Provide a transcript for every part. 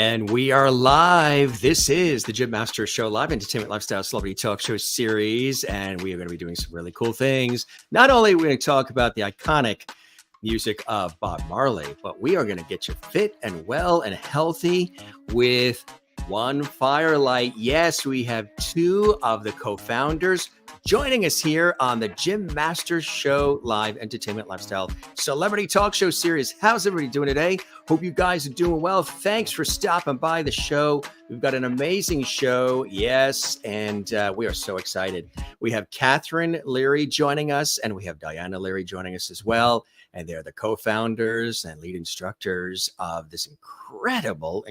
And we are live. This is the Jim Masters Show, live entertainment, lifestyle, celebrity talk show series. And we are going to be doing some really cool things. Not only are we going to talk about the iconic music of Bob Marley, but we are going to get you fit and well and healthy with One Firelight. Yes, we have two of the co-founders joining us here on the Jim Masters Show live entertainment, lifestyle, celebrity talk show series. How's everybody doing today? Hope you guys are doing well. Thanks for stopping by the show. We've got an amazing show. Yes, and we are so excited. We have Kathryn Leary joining us, and we have Diana Leary joining us as well. And they're the co-founders and lead instructors of this incredible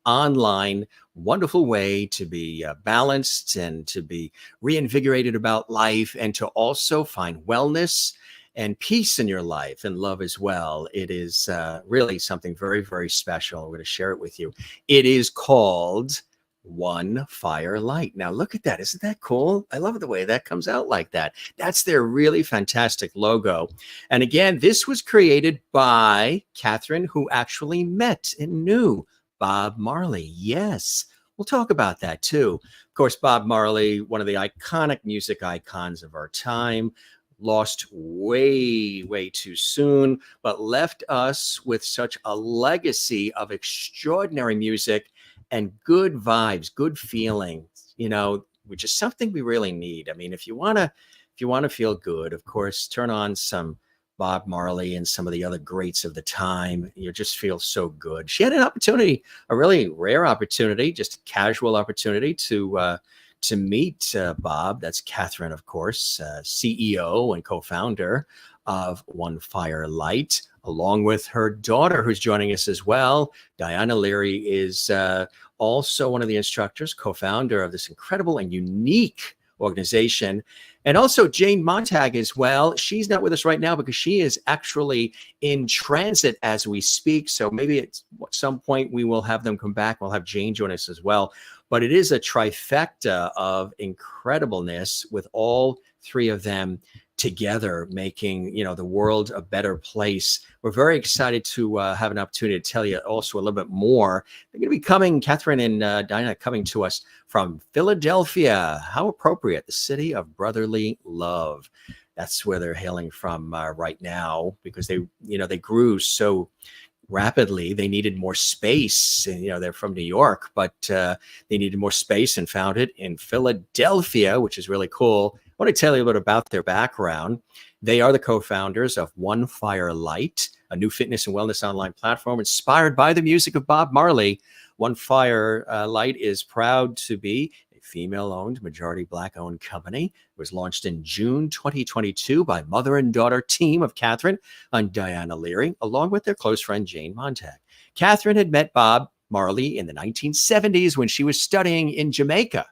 online, wonderful way to be balanced and to be reinvigorated about life and to also find wellness and peace in your life and love as well. It is really something very, very special. We're going to share it with you. It is called One Firelight. Now look at that. Isn't that cool? I love the way that comes out like that. That's their really fantastic logo. And again, this was created by Kathryn, who actually met and knew Bob Marley. Yes, we'll talk about that too. Of course, Bob Marley, one of the iconic music icons of our time, lost way, way too soon, but left us with such a legacy of extraordinary music and good vibes, good feelings, you know, which is something we really need. I mean, if you want to feel good, of course, turn on some Bob Marley and some of the other greats of the time. You just feel so good. She had an opportunity, a really rare opportunity, just a casual opportunity to meet Bob. That's Kathryn, of course, CEO and co-founder of One Firelight, along with her daughter, who's joining us as well. Diana Leary is also one of the instructors, co-founder of this incredible and unique organization. And also Jane Montag as well. She's not with us right now because she is actually in transit as we speak. So maybe at some point we will have them come back. We'll have Jane join us as well. But it is a trifecta of incredibleness with all three of them together, making, you know, the world a better place. We're very excited to have an opportunity to tell you also a little bit more. They're going to be coming, Kathryn and Diana, coming to us from Philadelphia. How appropriate, the city of brotherly love. That's where they're hailing from right now, because they grew so rapidly. They needed more space, and they're from New York, but they needed more space and found it in Philadelphia, which is really cool. I want to tell you a bit about their background. They are the co-founders of One Firelight, a new fitness and wellness online platform inspired by the music of Bob Marley. One Firelight is proud to be a female-owned, majority Black-owned company. It was launched in June 2022 by mother and daughter team of Kathryn and Diana Leary, along with their close friend Jane Montag. Kathryn had met Bob Marley in the 1970s when she was studying in Jamaica.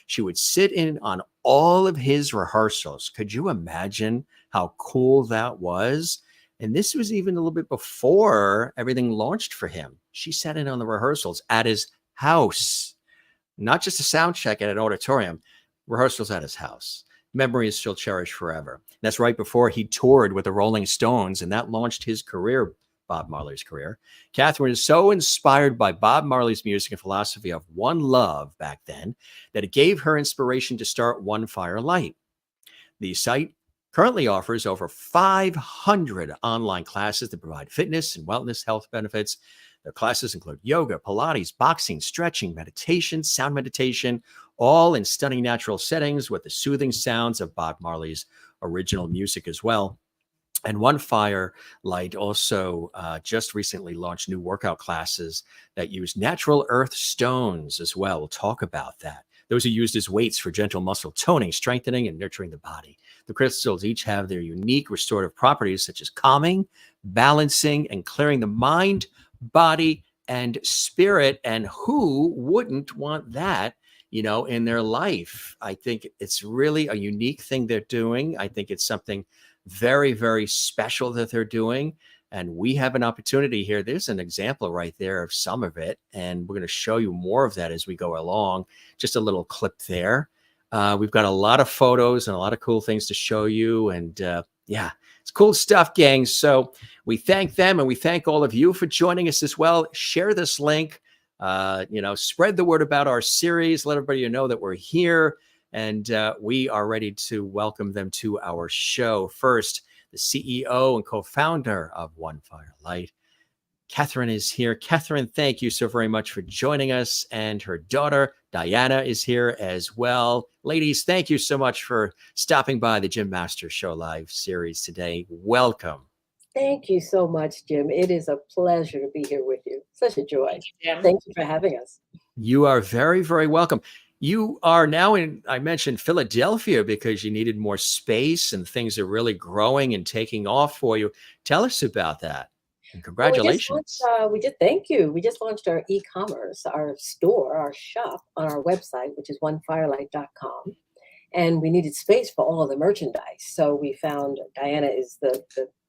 She would sit in on all of his rehearsals. Could you imagine how cool that was? And this was even a little bit before everything launched for him. She sat in on the rehearsals at his house, not just a sound check at an auditorium, rehearsals at his house. Memories she'll cherish forever. That's right before he toured with the Rolling Stones, and that launched his career, Bob Marley's career. Kathryn is so inspired by Bob Marley's music and philosophy of one love back then that it gave her inspiration to start One Firelight. The site currently offers over 500 online classes that provide fitness and wellness health benefits. Their classes include yoga, Pilates, boxing, stretching, meditation, sound meditation, all in stunning natural settings with the soothing sounds of Bob Marley's original music as well. And One Firelight also just recently launched new workout classes that use natural earth stones as well. We'll talk about that. Those are used as weights for gentle muscle toning, strengthening, and nurturing the body. The crystals each have their unique restorative properties, such as calming, balancing, and clearing the mind, body, and spirit. And who wouldn't want that, in their life? I think it's really a unique thing they're doing. I think it's something very, very special that they're doing. And we have an opportunity here. There's an example right there of some of it. And we're going to show you more of that as we go along. Just a little clip there. We've got a lot of photos and a lot of cool things to show you. And yeah, it's cool stuff, gang. So we thank them and we thank all of you for joining us as well. Share this link, spread the word about our series. Let everybody know that we're here, and we are ready to welcome them to our show. First, the CEO and co-founder of One Firelight, Kathryn, is here. Kathryn, thank you so very much for joining us. And her daughter, Diana, is here as well. Ladies, thank you so much for stopping by the Jim Masters Show live series today. Welcome. Thank you so much, Jim. It is a pleasure to be here with you. Such a joy. Jim. Thank you for having us. You are very, very welcome. You are now in, I mentioned Philadelphia because you needed more space and things are really growing and taking off for you. Tell us about that. And congratulations. Thank you. We just launched our e-commerce, our store, our shop on our website, which is OneFirelight's.com. And we needed space for all of the merchandise. So we found Diana is the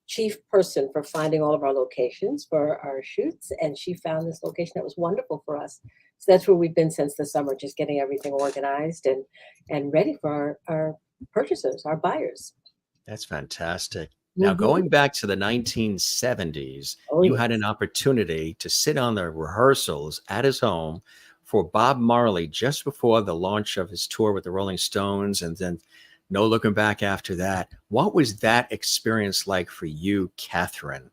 chief person for finding all of our locations for our shoots. And she found this location that was wonderful for us. So that's where we've been since the summer, just getting everything organized and ready for our purchasers, our buyers. That's fantastic. Now, going back to the 1970s, you had an opportunity to sit on the rehearsals at his home for Bob Marley just before the launch of his tour with the Rolling Stones, and then no looking back after that. What was that experience like for you, Kathryn?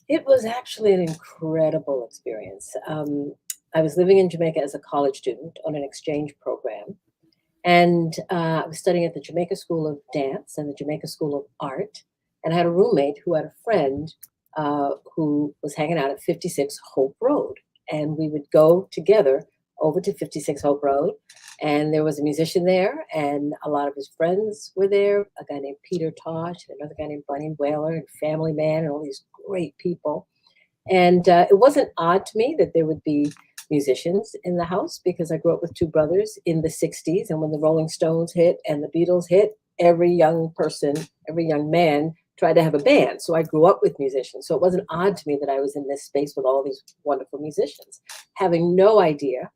It was actually an incredible experience. I was living in Jamaica as a college student on an exchange program. And I was studying at the Jamaica School of Dance and the Jamaica School of Art. And I had a roommate who had a friend who was hanging out at 56 Hope Road. And we would go together over to 56 Hope Road. And there was a musician there, and a lot of his friends were there, a guy named Peter Tosh, and another guy named Bunny Whaler, and Family Man, and all these great people. And it wasn't odd to me that there would be musicians in the house because I grew up with two brothers in the 60s. And when the Rolling Stones hit and the Beatles hit, every young person, every young man tried to have a band. So I grew up with musicians. So it wasn't odd to me that I was in this space with all these wonderful musicians, having no idea,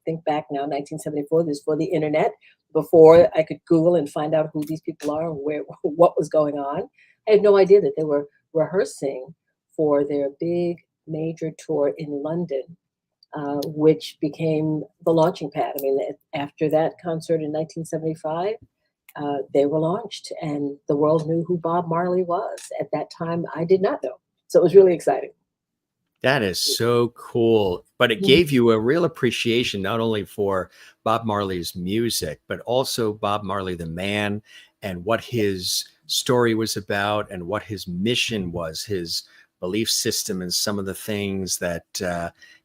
think back now, 1974, this is before the internet, before I could Google and find out who these people are and what was going on. I had no idea that they were rehearsing for their big major tour in London, which became the launching pad. I mean, after that concert in 1975, they were launched, and the world knew who Bob Marley was. At that time, I did not know. So it was really exciting. That is so cool. But it gave you a real appreciation, not only for Bob Marley's music, but also Bob Marley, the man, and what his story was about and what his mission was, his belief system, and some of the things that,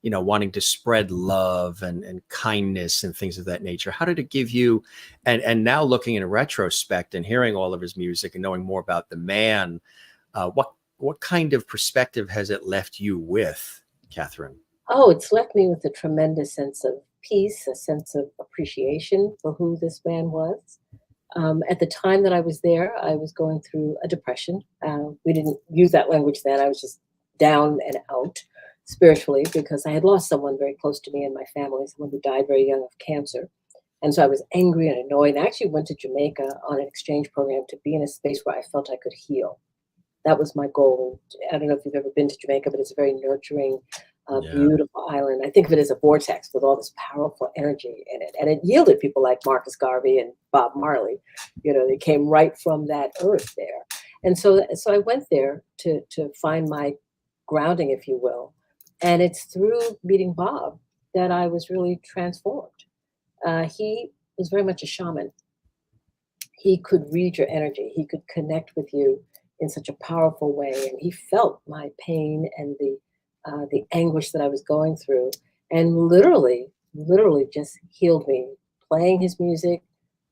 wanting to spread love and kindness and things of that nature. How did it give you, and now looking in retrospect and hearing all of his music and knowing more about the man, what kind of perspective has it left you with, Kathryn? Oh, it's left me with a tremendous sense of peace, a sense of appreciation for who this man was. At the time that I was there, I was going through a depression. We didn't use that language then. I was just down and out spiritually because I had lost someone very close to me in my family, someone who died very young of cancer. And so I was angry and annoyed. And I actually went to Jamaica on an exchange program to be in a space where I felt I could heal. That was my goal. I don't know if you've ever been to Jamaica, but it's a very nurturing, beautiful island. I think of it as a vortex with all this powerful energy in it. And it yielded people like Marcus Garvey and Bob Marley. They came right from that earth there. And so I went there to find my grounding, if you will. And it's through meeting Bob that I was really transformed. He was very much a shaman. He could read your energy. He could connect with you in such a powerful way. And he felt my pain and the anguish that I was going through, and literally just healed me, playing his music,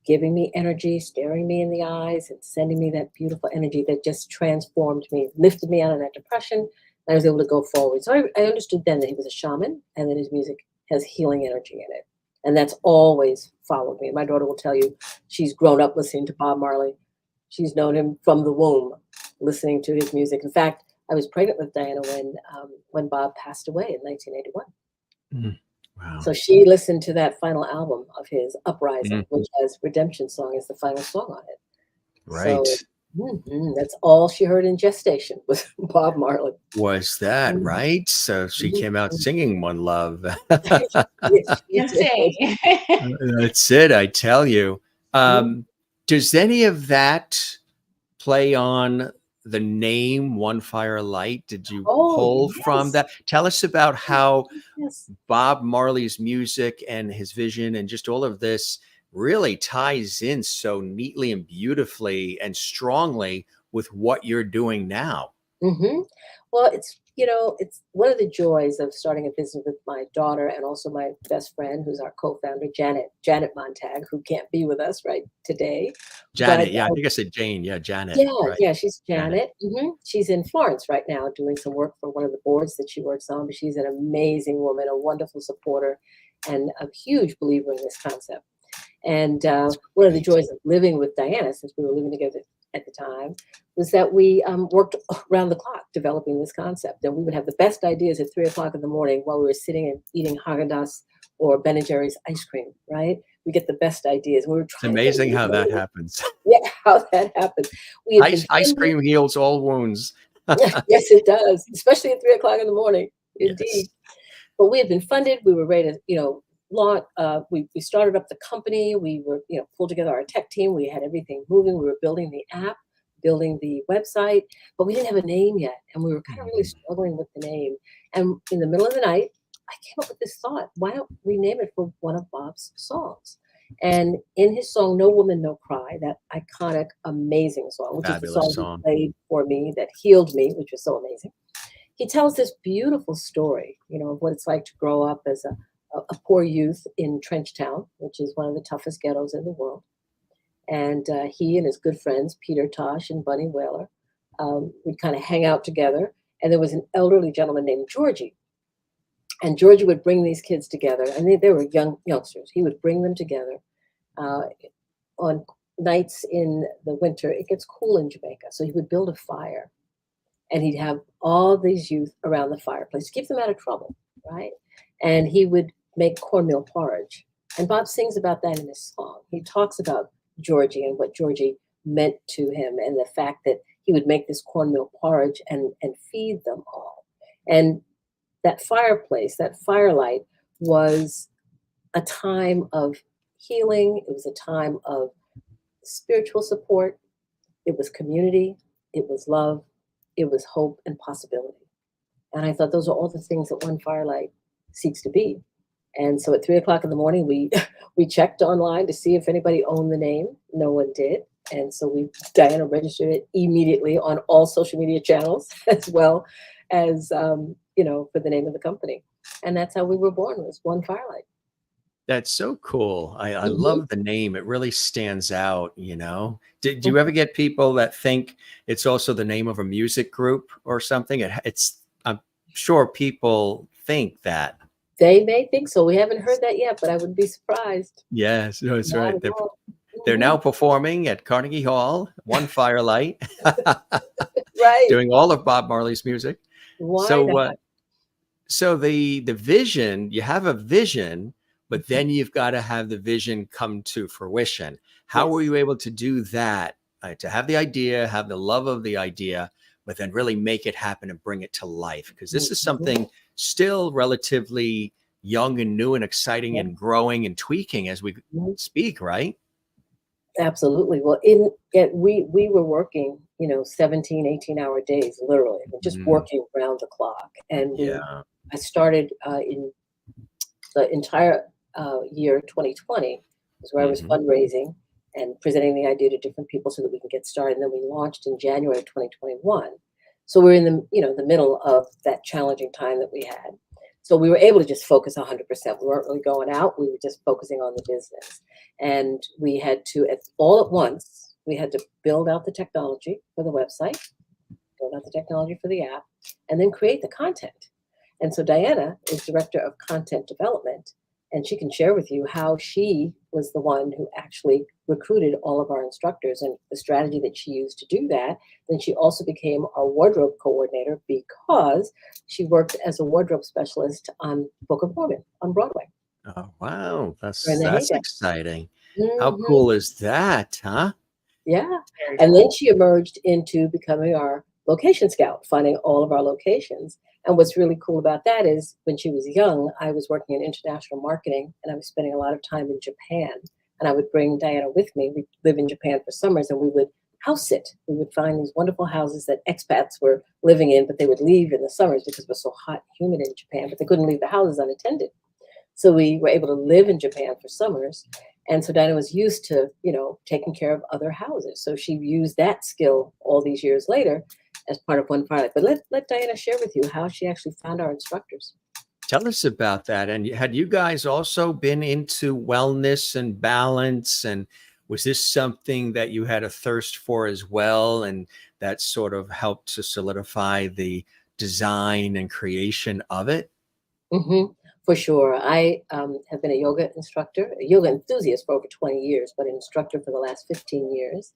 giving me energy, staring me in the eyes, and sending me that beautiful energy that just transformed me, lifted me out of that depression, and I was able to go forward. So I understood then that he was a shaman and that his music has healing energy in it. And that's always followed me. My daughter will tell you she's grown up listening to Bob Marley. She's known him from the womb, listening to his music. In fact, I was pregnant with Diana when Bob passed away in 1981. Wow. So she listened to that final album of his, Uprising, which has Redemption Song as the final song on it. Right. So That's all she heard in gestation was Bob Marley. Was that Mhm, right? So she mhm, came out mhm. singing One Love. Yes, she Can did. sing. That's it, I tell you. Mhm. Does any of that play on the name One Fire Light? Did you Oh, pull from yes. that? Tell us about how Yes. Bob Marley's music and his vision and just all of this really ties in so neatly and beautifully and strongly with what you're doing now. hmm Well, it's one of the joys of starting a business with my daughter and also my best friend, who's our co-founder, Janet Montag, who can't be with us right today. But Janet, yeah, I think I said Jane. Yeah, Janet, yeah, right? yeah, she's Janet. Janet. She's in Florence right now doing some work for one of the boards that she works on. But she's an amazing woman, a wonderful supporter, and a huge believer in this concept. And That's one of the great. joys of living with Diana, since we were living together at the time, was that we worked around the clock developing this concept. And we would have the best ideas at 3 o'clock in the morning while we were sitting and eating Haagen-Dazs or Ben and Jerry's ice cream, right? We get the best ideas. We were It's trying to think, amazing how that happens. yeah, how that happened. We had been Ice funded. cream heals all wounds. Yes, it does, especially at 3 o'clock in the morning. Yes. Indeed. But we had been funded. We were ready to, launch. We started up the company. We were, pulled together our tech team. We had everything moving. We were building the app, building the website, but we didn't have a name yet. And we were kind of really Mhm. struggling with the name. And in the middle of the night, I came up with this thought: why don't we name it for one of Bob's songs? And in his song "No Woman, No Cry," that iconic, amazing song, which is the Fabulous song he song. played for me that healed me, which was so amazing, he tells this beautiful story, of what it's like to grow up as a poor youth in Trenchtown, which is one of the toughest ghettos in the world. And he and his good friends, Peter Tosh and Bunny Whaler, would kind of hang out together. And there was an elderly gentleman named Georgie. And Georgie would bring these kids together, and they were youngsters. He would bring them together uh, on nights in the winter. It gets cool in Jamaica. So he would build a fire and he'd have all these youth around the fireplace to keep them out of trouble, right? And he would make cornmeal porridge. And Bob sings about that in his song. He talks about Georgie and what Georgie meant to him and the fact that he would make this cornmeal porridge and feed them all. And that fireplace, that firelight was a time of healing. It was a time of spiritual support. It was community. It was love. It was hope and possibility. And I thought those are all the things that One Firelight seeks to be. And so at 3 o'clock in the morning, we we checked online to see if anybody owned the name. No one did. And so Diana registered it immediately on all social media channels, as well as, for the name of the company. And that's how we were born, was One Firelight. That's so cool. I hmm love the name. It really stands out. Did you ever get people that think it's also the name of a music group or something? I'm sure people think that. They may think so. We haven't heard that yet, but I wouldn't be surprised. Yes, no, that's Not right. at all. They're hmm now performing at Carnegie Hall, One Firelight, Right. doing all of Bob Marley's music. Why So, not? so the vision, you have a vision, but Mhm. then you've got to have the vision come to fruition. How were Yes. you able to do that? To have the idea, have the love of the idea, but then really make it happen and bring it to life? Because this is Mhm. something still relatively young and new and exciting Yeah. and growing and tweaking as we Mhm. speak, right? Absolutely. Well, in it, we were working, 17, 18-hour days, literally, just Mm, working around the clock. And yeah. I started in the entire year 2020 was where I was Hmm. fundraising and presenting the idea to different people so that we can get started. And then we launched in January of 2021. So we're in the middle of that challenging time that we had. So we were able to just focus 100%. We weren't really going out. We were just focusing on the business. And we had to, all at once, we had to build out the technology for the website, build out the technology for the app, and then create the content. And so Diana is director of content development, and she can share with you how she was the one who actually recruited all of our instructors and the strategy that she used to do that. Then she also became our wardrobe coordinator because she worked as a wardrobe specialist on Book of Mormon on Broadway Oh, wow. during That's the that's heyday. exciting. How hmm cool is that, huh? Yeah. And then she emerged into becoming our location scout, finding all of our locations. And what's really cool about that is when she was young, I was working in international marketing and I was spending a lot of time in Japan. And I would bring Diana with me. We'd live in Japan for summers and we would house sit. We would find these wonderful houses that expats were living in, but they would leave in the summers because it was so hot and humid in Japan, but they couldn't leave the houses unattended. So we were able to live in Japan for summers. And so Diana was used to, taking care of other houses. So she used that skill all these years later as part of OneFirelight's. But let Diana share with you how she actually found our instructors. Tell us about that. And had you guys also been into wellness and balance? And was this something that you had a thirst for as well? And that sort of helped to solidify the design and creation of it? Mm-hmm. For sure. I have been a yoga instructor, a yoga enthusiast for over 20 years, but an instructor for the last 15 years.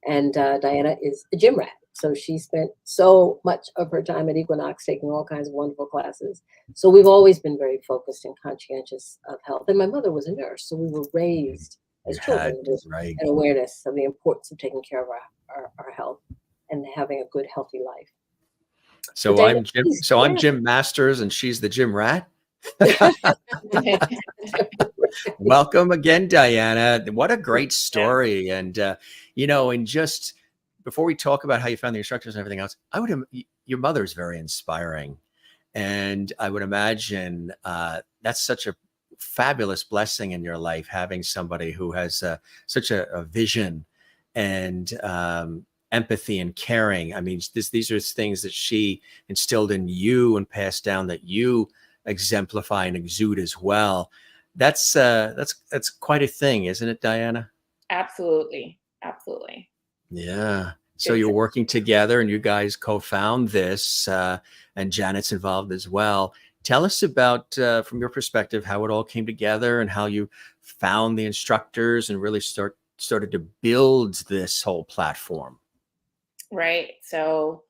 And Diana is a gym rat. So she spent so much of her time at Equinox taking all kinds of wonderful classes. So we've always been very focused and conscientious of health. And my mother was a nurse. So we were raised as children with right. an awareness of the importance of taking care of our health and having a good, healthy life. So Diana, I'm Jim Masters and she's the gym rat. Welcome again, Diana. What a great story. And, and just before we talk about how you found the instructors and everything else, your mother is very inspiring. And I would imagine that's such a fabulous blessing in your life, having somebody who has such a vision and empathy and caring. I mean, these are things that she instilled in you and passed down that you exemplify and exude as well. That's quite a thing, isn't it, Diana? Absolutely. Yeah. So you're working together and you guys co-found this, and Janet's involved as well. Tell us about, from your perspective, how it all came together and how you found the instructors and really started to build this whole platform. Right. So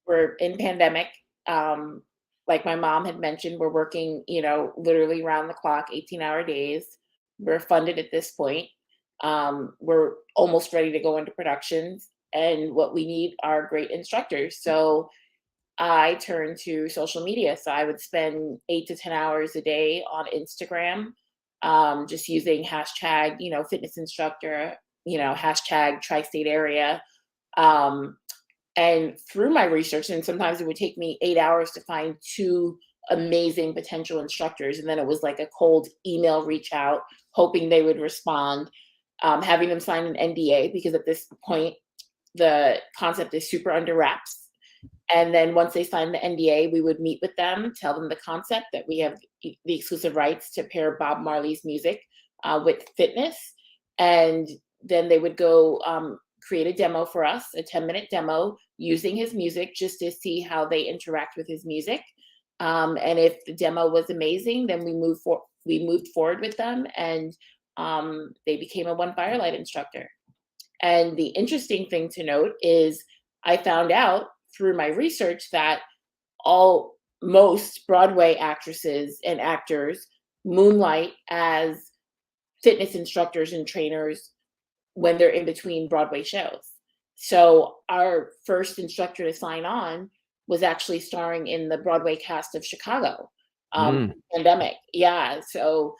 we're in pandemic. Like my mom had mentioned, we're working, literally around the clock, 18-hour days. We're funded at this point. We're almost ready to go into productions. And what we need are great instructors. So I turned to social media. So I would spend 8 to 10 hours a day on Instagram, just using hashtag, fitness instructor, hashtag tri-state area. And through my research, and sometimes it would take me 8 hours to find 2 amazing potential instructors. And then it was like a cold email reach out, hoping they would respond, having them sign an NDA, because at this point, the concept is super under wraps. And then once they signed the NDA, we would meet with them, tell them the concept, that we have the exclusive rights to pair Bob Marley's music with fitness. And then they would go create a demo for us, a 10-minute demo using his music, just to see how they interact with his music. And if the demo was amazing, then we moved forward with them, and they became a OneFirelight's instructor. And the interesting thing to note is I found out through my research that most Broadway actresses and actors moonlight as fitness instructors and trainers when they're in between Broadway shows. So our first instructor to sign on was actually starring in the Broadway cast of Chicago, pandemic. Yeah. So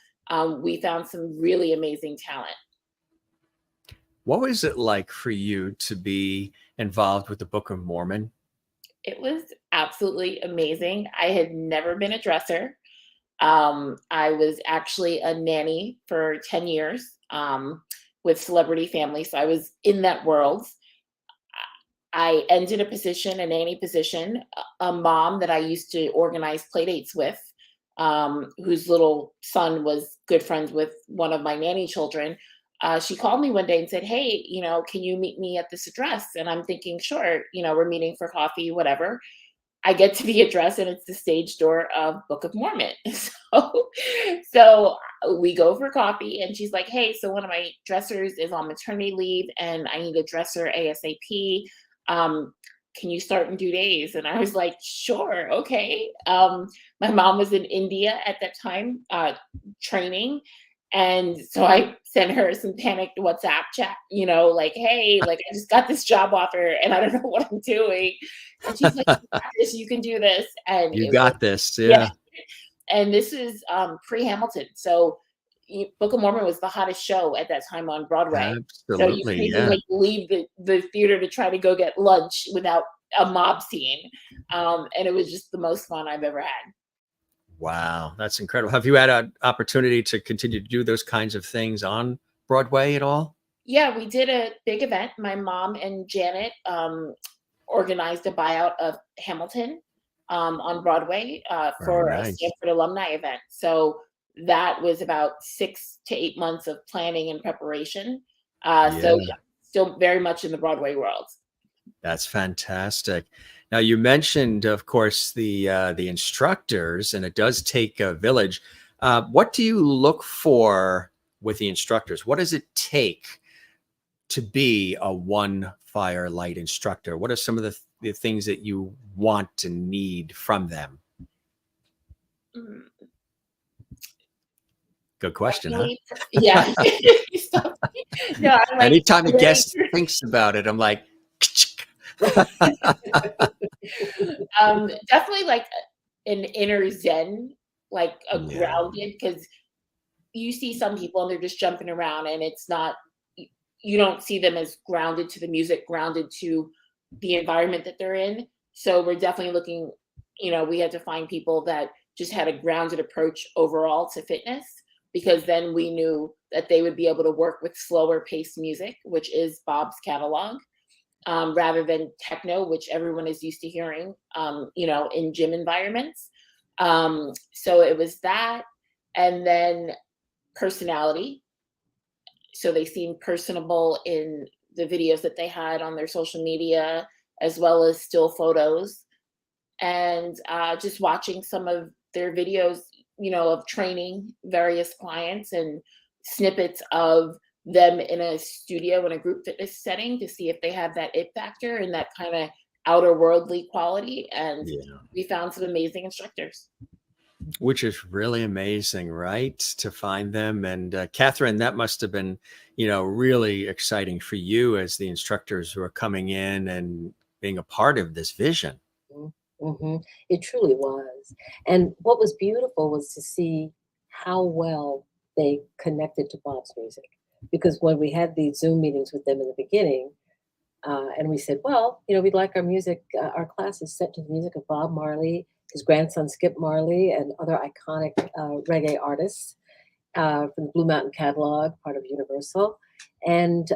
we found some really amazing talent. What was it like for you to be involved with the Book of Mormon? It was absolutely amazing. I had never been a dresser. I was actually a nanny for 10 years with celebrity families. So I was in that world. I ended a nanny position, a mom that I used to organize play dates with, whose little son was good friends with one of my nanny children. She called me one day and said, "Hey, can you meet me at this address?" And I'm thinking, sure, we're meeting for coffee, whatever. I get to the address and it's the stage door of Book of Mormon. So we go for coffee and she's like, "Hey, so one of my dressers is on maternity leave and I need a dresser ASAP. Can you start in 2 days?" And I was like, "Sure, okay." My mom was in India at that time, training. And so I sent her some panicked WhatsApp chat, like, hey, like I just got this job offer and I don't know what I'm doing. And she's like, you got this, you can do this. And You it was, got this. yeah. Yeah. And this is pre-Hamilton. So Book of Mormon was the hottest show at that time on Broadway. So you Absolutely. couldn't even Yeah. like leave the theater to try to go get lunch without a mob scene. And it was just the most fun I've ever had. Wow. That's incredible. Have you had an opportunity to continue to do those kinds of things on Broadway at all? Yeah, we did a big event. My mom and Janet organized a buyout of Hamilton on Broadway Very for a nice. Stanford alumni event. So that was about 6 to 8 months of planning and preparation. So yeah, still very much in the Broadway world. That's fantastic. Now you mentioned, of course, the instructors, and it does take a village. What do you look for with the instructors? What does it take to be a One Firelight instructor? What are some of the things that you want and need from them? Mm, Good question, huh? Yeah. No, I'm like, Anytime a ready. guest thinks about it, I'm like, Definitely like an inner zen, like a yeah, grounded, because you see some people and they're just jumping around and it's not, you don't see them as grounded to the music, grounded to the environment that they're in. So we're definitely looking, we had to find people that just had a grounded approach overall to fitness, because then we knew that they would be able to work with slower paced music, which is Bob's catalog, rather than techno, which everyone is used to hearing, in gym environments. So it was that. And then personality. So they seemed personable in the videos that they had on their social media, as well as still photos. And just watching some of their videos, of training various clients and snippets of them in a studio in a group fitness setting to see if they have that it factor and that kind of outer worldly quality. And yeah. we found some amazing instructors. Which is really amazing, right? To find them. And Kathryn, that must have been, really exciting for you as the instructors who are coming in and being a part of this vision. Mm-hmm. It truly was. And what was beautiful was to see how well they connected to Bob's music. Because when we had these Zoom meetings with them in the beginning, and we said, well, we'd like our music, our classes set to the music of Bob Marley, his grandson Skip Marley, and other iconic reggae artists from the Blue Mountain Catalog, part of Universal. And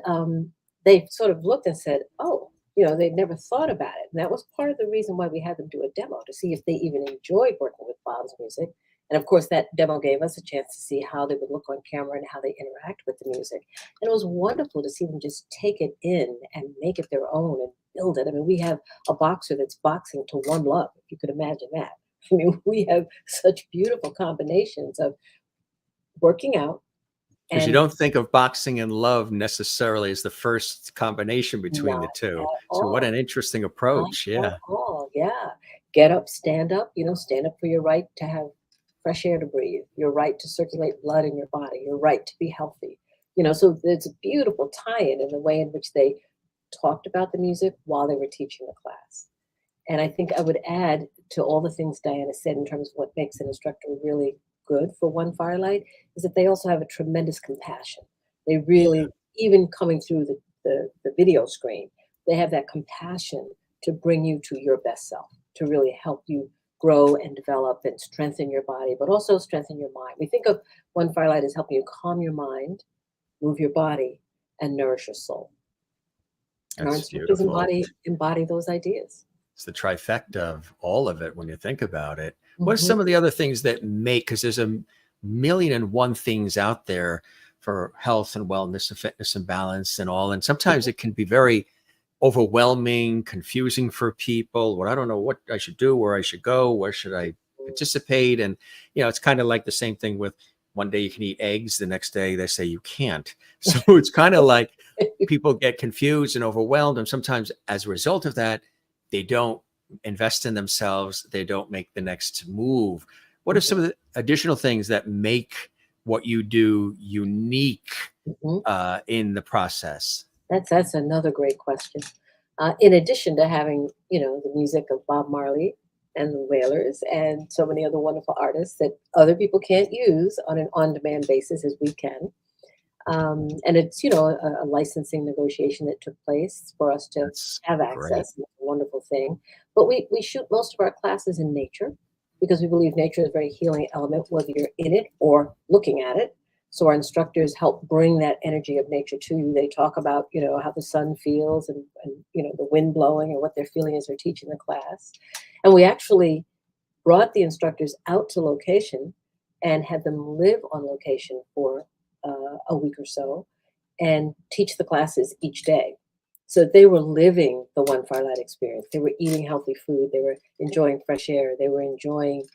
they sort of looked and said, oh, they'd never thought about it. And that was part of the reason why we had them do a demo, to see if they even enjoyed working with Bob's music. And of course, that demo gave us a chance to see how they would look on camera and how they interact with the music. And it was wonderful to see them just take it in and make it their own and build it. I mean, we have a boxer that's boxing to One Love, if you could imagine that. I mean, we have such beautiful combinations of working out. Because you And don't think of boxing and love necessarily as the first combination between the not two. at So what all. an interesting Not approach. at Yeah. all. Yeah. Get up, stand up, stand up for your right to have fresh air to breathe, your right to circulate blood in your body, your right to be healthy. So it's a beautiful tie-in the way in which they talked about the music while they were teaching the class. And I think I would add to all the things Diana said in terms of what makes an instructor really good for One Firelight is that they also have a tremendous compassion. They really, even coming through the video screen, they have that compassion to bring you to your best self, to really help you grow and develop and strengthen your body, but also strengthen your mind. We think of One Firelight as helping you calm your mind, move your body, and nourish your soul. And our That's instructors beautiful. embody those ideas. It's the trifecta of all of it when you think about it. What are some of the other things that make, because there's a million and one things out there for health and wellness and fitness and balance and all. And sometimes it can be very overwhelming, confusing for people. Well, I don't know what I should do, where I should go, where should I participate? And, it's kind of like the same thing with one day you can eat eggs, the next day they say you can't. So it's kind of like people get confused and overwhelmed. And sometimes as a result of that, they don't invest in themselves. They don't make the next move. What are some of the additional things that make what you do unique Mhm. in the process? That's another great question. In addition to having, the music of Bob Marley and the Wailers and so many other wonderful artists that other people can't use on an on-demand basis as we can. And it's, a licensing negotiation that took place for us to That's have great. access. And it's a wonderful thing. But we shoot most of our classes in nature because we believe nature is a very healing element, whether you're in it or looking at it. So our instructors help bring that energy of nature to you. They talk about, how the sun feels and the wind blowing and what they're feeling as they're teaching the class. And we actually brought the instructors out to location and had them live on location for a week or so and teach the classes each day. So they were living the One Firelight experience. They were eating healthy food. They were enjoying fresh air. They were enjoying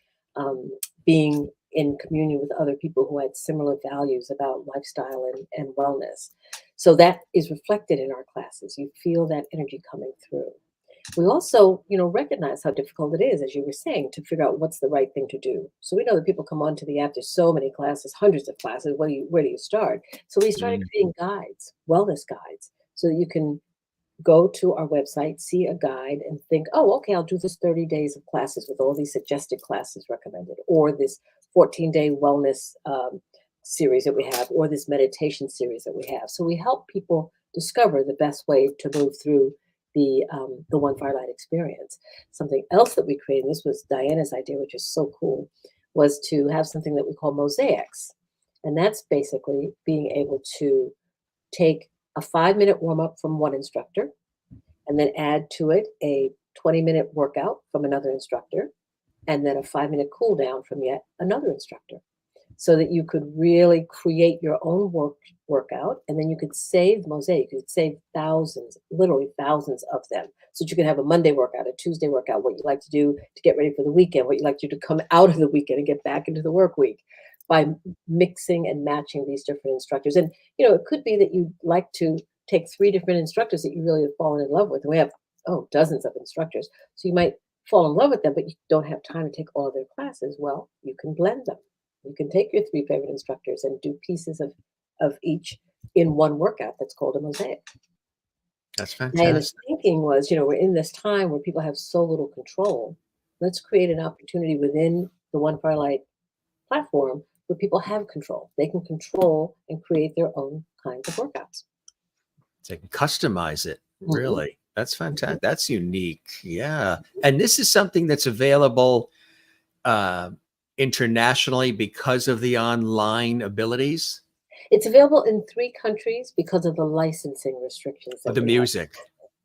being in communion with other people who had similar values about lifestyle and wellness. So that is reflected in our classes. You feel that energy coming through. We also, recognize how difficult it is, as you were saying, to figure out what's the right thing to do. So we know that people come onto the app. There's so many classes, hundreds of classes. Where do you start? So we started Mm. creating guides, wellness guides, so that you can go to our website, see a guide, and think, oh, okay, I'll do this 30 days of classes with all these suggested classes recommended, or this 14-day wellness series that we have, or this meditation series that we have. So we help people discover the best way to move through the One Firelight experience. Something else that we created, and this was Diana's idea, which is so cool, was to have something that we call mosaics. And that's basically being able to take a 5-minute warm up from one instructor and then add to it a 20-minute workout from another instructor and then a 5-minute cool down from yet another instructor, so that you could really create your own workout, and then you could save mosaic. You could save thousands, literally thousands of them, so that you could have a Monday workout, a Tuesday workout, what you like to do to get ready for the weekend, what you like to do to come out of the weekend and get back into the work week, by mixing and matching these different instructors. And it could be that you'd like to take 3 different instructors that you really have fallen in love with, and we have dozens of instructors, so you might fall in love with them, but you don't have time to take all of their classes. Well, you can blend them. You can take your 3 favorite instructors and do pieces of each in one workout that's called a mosaic. That's Diana's fantastic. thinking was, we're in this time where people have so little control. Let's create an opportunity within the One Firelight platform where people have control. They can control and create their own kinds of workouts. They can customize it. Mhm. Really. That's fantastic. That's unique. Yeah. And this is something that's available uh, internationally because of the online abilities It's available in 3 countries because of the licensing restrictions of that the we have. music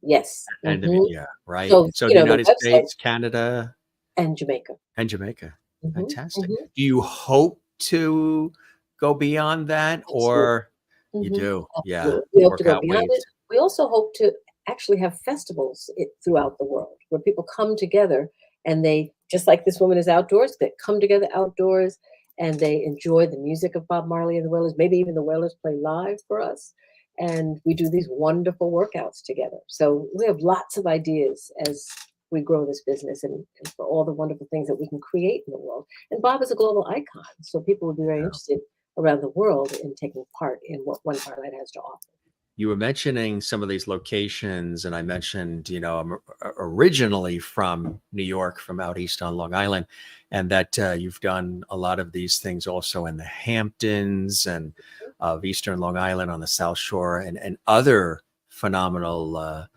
Yes. and Mhm. yeah, right. So, So the the United website States, Canada, and Jamaica. and Jamaica. Mhm, Fantastic. mhm. Do you hope to go beyond that, Absolutely. or you Mhm. do? Yeah. Absolutely. We hope to Work go out beyond ways. it. We also hope to actually have festivals throughout the world where people come together and they, just like this woman is outdoors, that come together outdoors and they enjoy the music of Bob Marley and the Wailers. Maybe even the Wailers play live for us. And we do these wonderful workouts together. So we have lots of ideas as we grow this business, and for all the wonderful things that we can create in the world. And Bob is a global icon. So people would be very interested around the world in taking part in what One Firelight has to offer. You were mentioning some of these locations, and I mentioned, I'm originally from New York, from out east on Long Island, and that you've done a lot of these things also in the Hamptons and of Eastern Long Island on the South Shore, and other phenomenal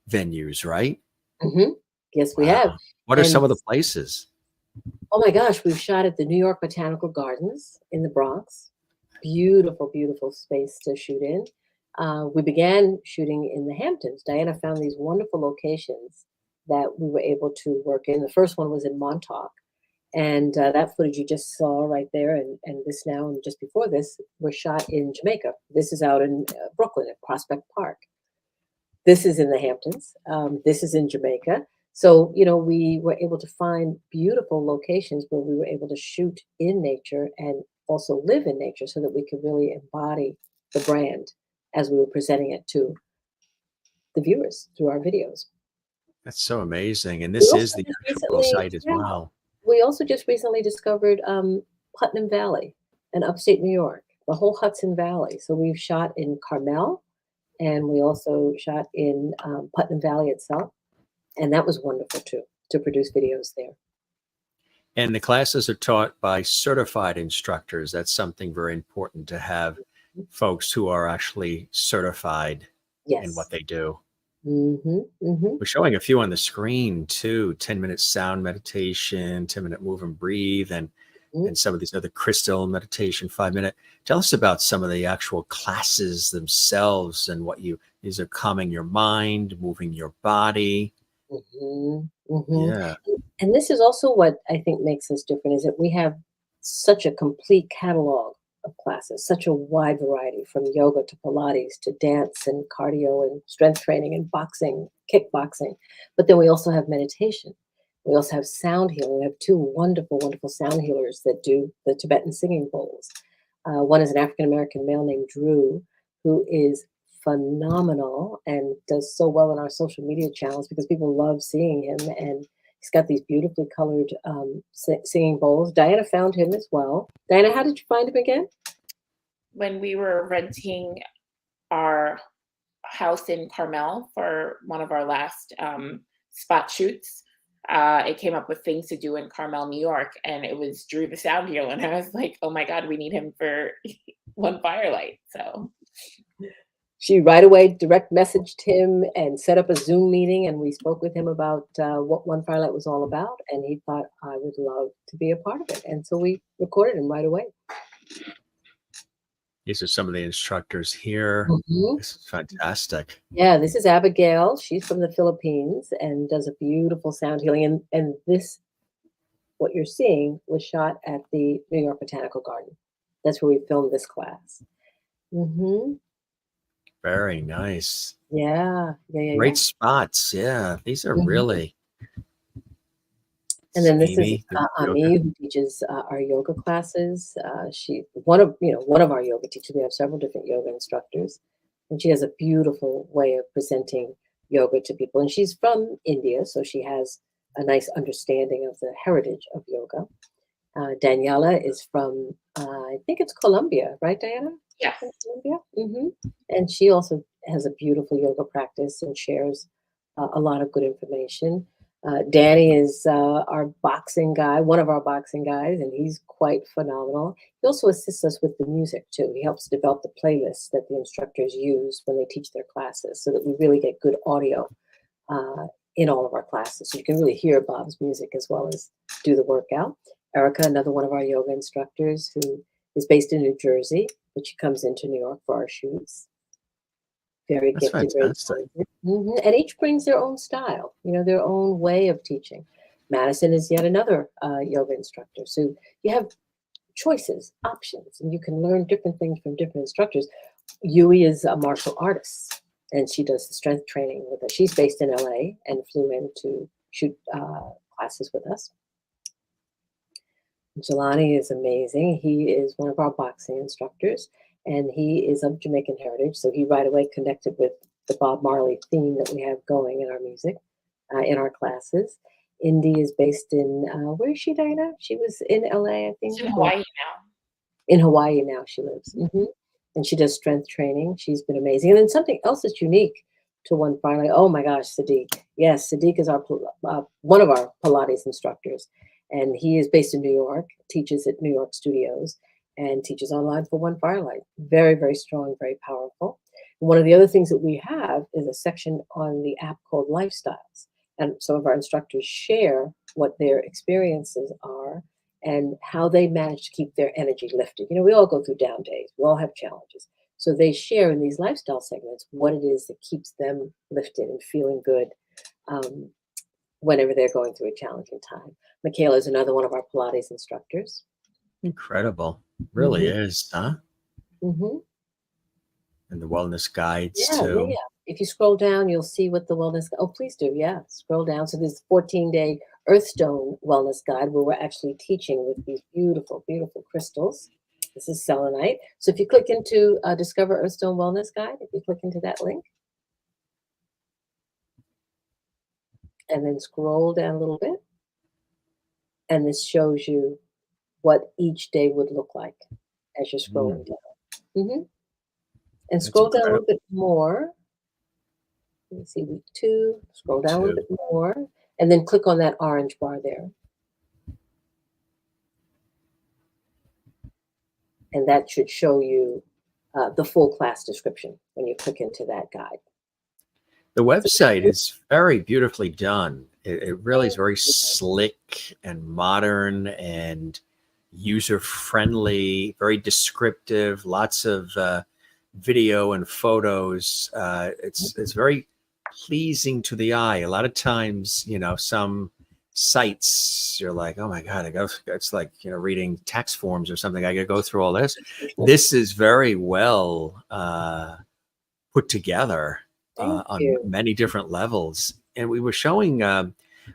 venues, right? Hmm. Yes, we Wow. have. What are some And of the places? oh my gosh, we've shot at the New York Botanical Gardens in the Bronx. Beautiful, beautiful space to shoot in. We began shooting in the Hamptons. Diana found these wonderful locations that we were able to work in. The first one was in Montauk. And that footage you just saw right there, and this now, and just before this, were shot in Jamaica. This is out in Brooklyn at Prospect Park. This is in the Hamptons. This is in Jamaica. So, we were able to find beautiful locations where we were able to shoot in nature and also live in nature so that we could really embody the brand as we were presenting it to the viewers through our videos. That's so amazing. And We this also is the just actual recently, site as yeah, well. we also just recently discovered Putnam Valley. and upstate New York, the whole Hudson Valley. So we've shot in Carmel, and we also shot in Putnam Valley itself. And that was wonderful too, to produce videos there. And the classes are taught by certified instructors. That's something very important to have folks who are actually certified in Yes. what they do. Mm-hmm, mm-hmm. We're showing a few on the screen too, 10-minute sound meditation, 10-minute move and breathe, and some of these other crystal meditation, 5-minute. Tell us about some of the actual classes themselves and what these are calming your mind, moving your body. Mm-hmm, mm-hmm. Yeah. And this is also what I think makes us different, is that we have such a complete catalog of classes, such a wide variety, from yoga to Pilates to dance and cardio and strength training and boxing, kickboxing. But then we also have meditation. We also have sound healing. We have two wonderful, wonderful sound healers that do the Tibetan singing bowls. One is an African-American male named Drew, who is phenomenal and does so well in our social media channels because people love seeing him. And he's got these beautifully colored singing bowls. Diana found him as well. Diana, how did you find him again? When we were renting our house in Carmel for one of our last spot shoots, it came up with things to do in Carmel, New York, and it was Drew the Sound Healer. And I was like, oh my God, we need him for One Firelight. So she right away direct messaged him and set up a Zoom meeting, and we spoke with him about what One Firelight was all about, and he thought, I would love to be a part of it. And so we recorded him right away. These are some of the instructors here. Mm-hmm. This is fantastic. Yeah, this is Abigail. She's from the Philippines and does a beautiful sound healing. And this, what you're seeing, was shot at the New York Botanical Garden. That's where we filmed this class. Mm-hmm. Very nice. Yeah. Great spots. Yeah, these are Mm-hmm. really. And then this Amy, is Ami, who teaches our yoga classes. She's one of our yoga teachers. We have several different yoga instructors, and she has a beautiful way of presenting yoga to people. And she's from India, so she has a nice understanding of the heritage of yoga. Daniela is from, I think it's Colombia, right, Diana? Yeah. Colombia. Mm-hmm. And she also has a beautiful yoga practice and shares a lot of good information. Danny is our boxing guy, one of our boxing guys, and he's quite phenomenal. He also assists us with the music too. He helps develop the playlists that the instructors use when they teach their classes, so that we really get good audio in all of our classes. So you can really hear Bob's music as well as do the workout. Erica, another one of our yoga instructors, who is based in New Jersey, but she comes into New York for our shoots. Very gifted, very talented. Mm-hmm. And each brings their own style, their own way of teaching. Madison is yet another yoga instructor. So you have choices, options, and you can learn different things from different instructors. Yui is a martial artist, and she does the strength training with us. She's based in LA and flew in to shoot classes with us. Jelani is amazing. He is one of our boxing instructors, and he is of Jamaican heritage. So he right away connected with the Bob Marley theme that we have going in our music, in our classes. Indy is based in, where is she, Diana? She was in LA, I think. She's in Hawaii now. In Hawaii now she lives. Mm-hmm. And she does strength training. She's been amazing. And then something else that's unique to One Firelight. Oh my gosh, Sadiq. Yes, Sadiq is our one of our Pilates instructors. And he is based in New York, teaches at New York studios, and teaches online for One Firelight. Very, very strong, very powerful. And one of the other things that we have is a section on the app called Lifestyles. And some of our instructors share what their experiences are and how they manage to keep their energy lifted. We all go through down days. We all have challenges. So they share in these lifestyle segments what it is that keeps them lifted and feeling good whenever they're going through a challenging time. Michaela is another one of our Pilates instructors. Incredible. Really is, huh? Mm-hmm. And the wellness guides too. Yeah. If you scroll down, you'll see what the wellness. Oh, please do. Yeah, scroll down. So there's 14-day Earthstone wellness guide where we're actually teaching with these beautiful, beautiful crystals. This is selenite. So if you click into Discover Earthstone Wellness Guide, if you click into that link, and then scroll down a little bit, and this shows you what each day would look like. as you're scrolling down. Mm-hmm. And That's scroll down a incredible. little bit more. Let me see, week 2. Scroll down a little bit more, and then click on that orange bar there. And that should show you the full class description when you click into that guide. The website is very beautifully done. It really is Thank very you. slick and modern and user friendly, very descriptive, lots of video and photos. It's very pleasing to the eye. A lot of times, you know, some sites you're like, oh my God, it's like, you know, reading tax forms or something. I got to go through all this. This is very well put together Thank on you. many different levels. And we were showing a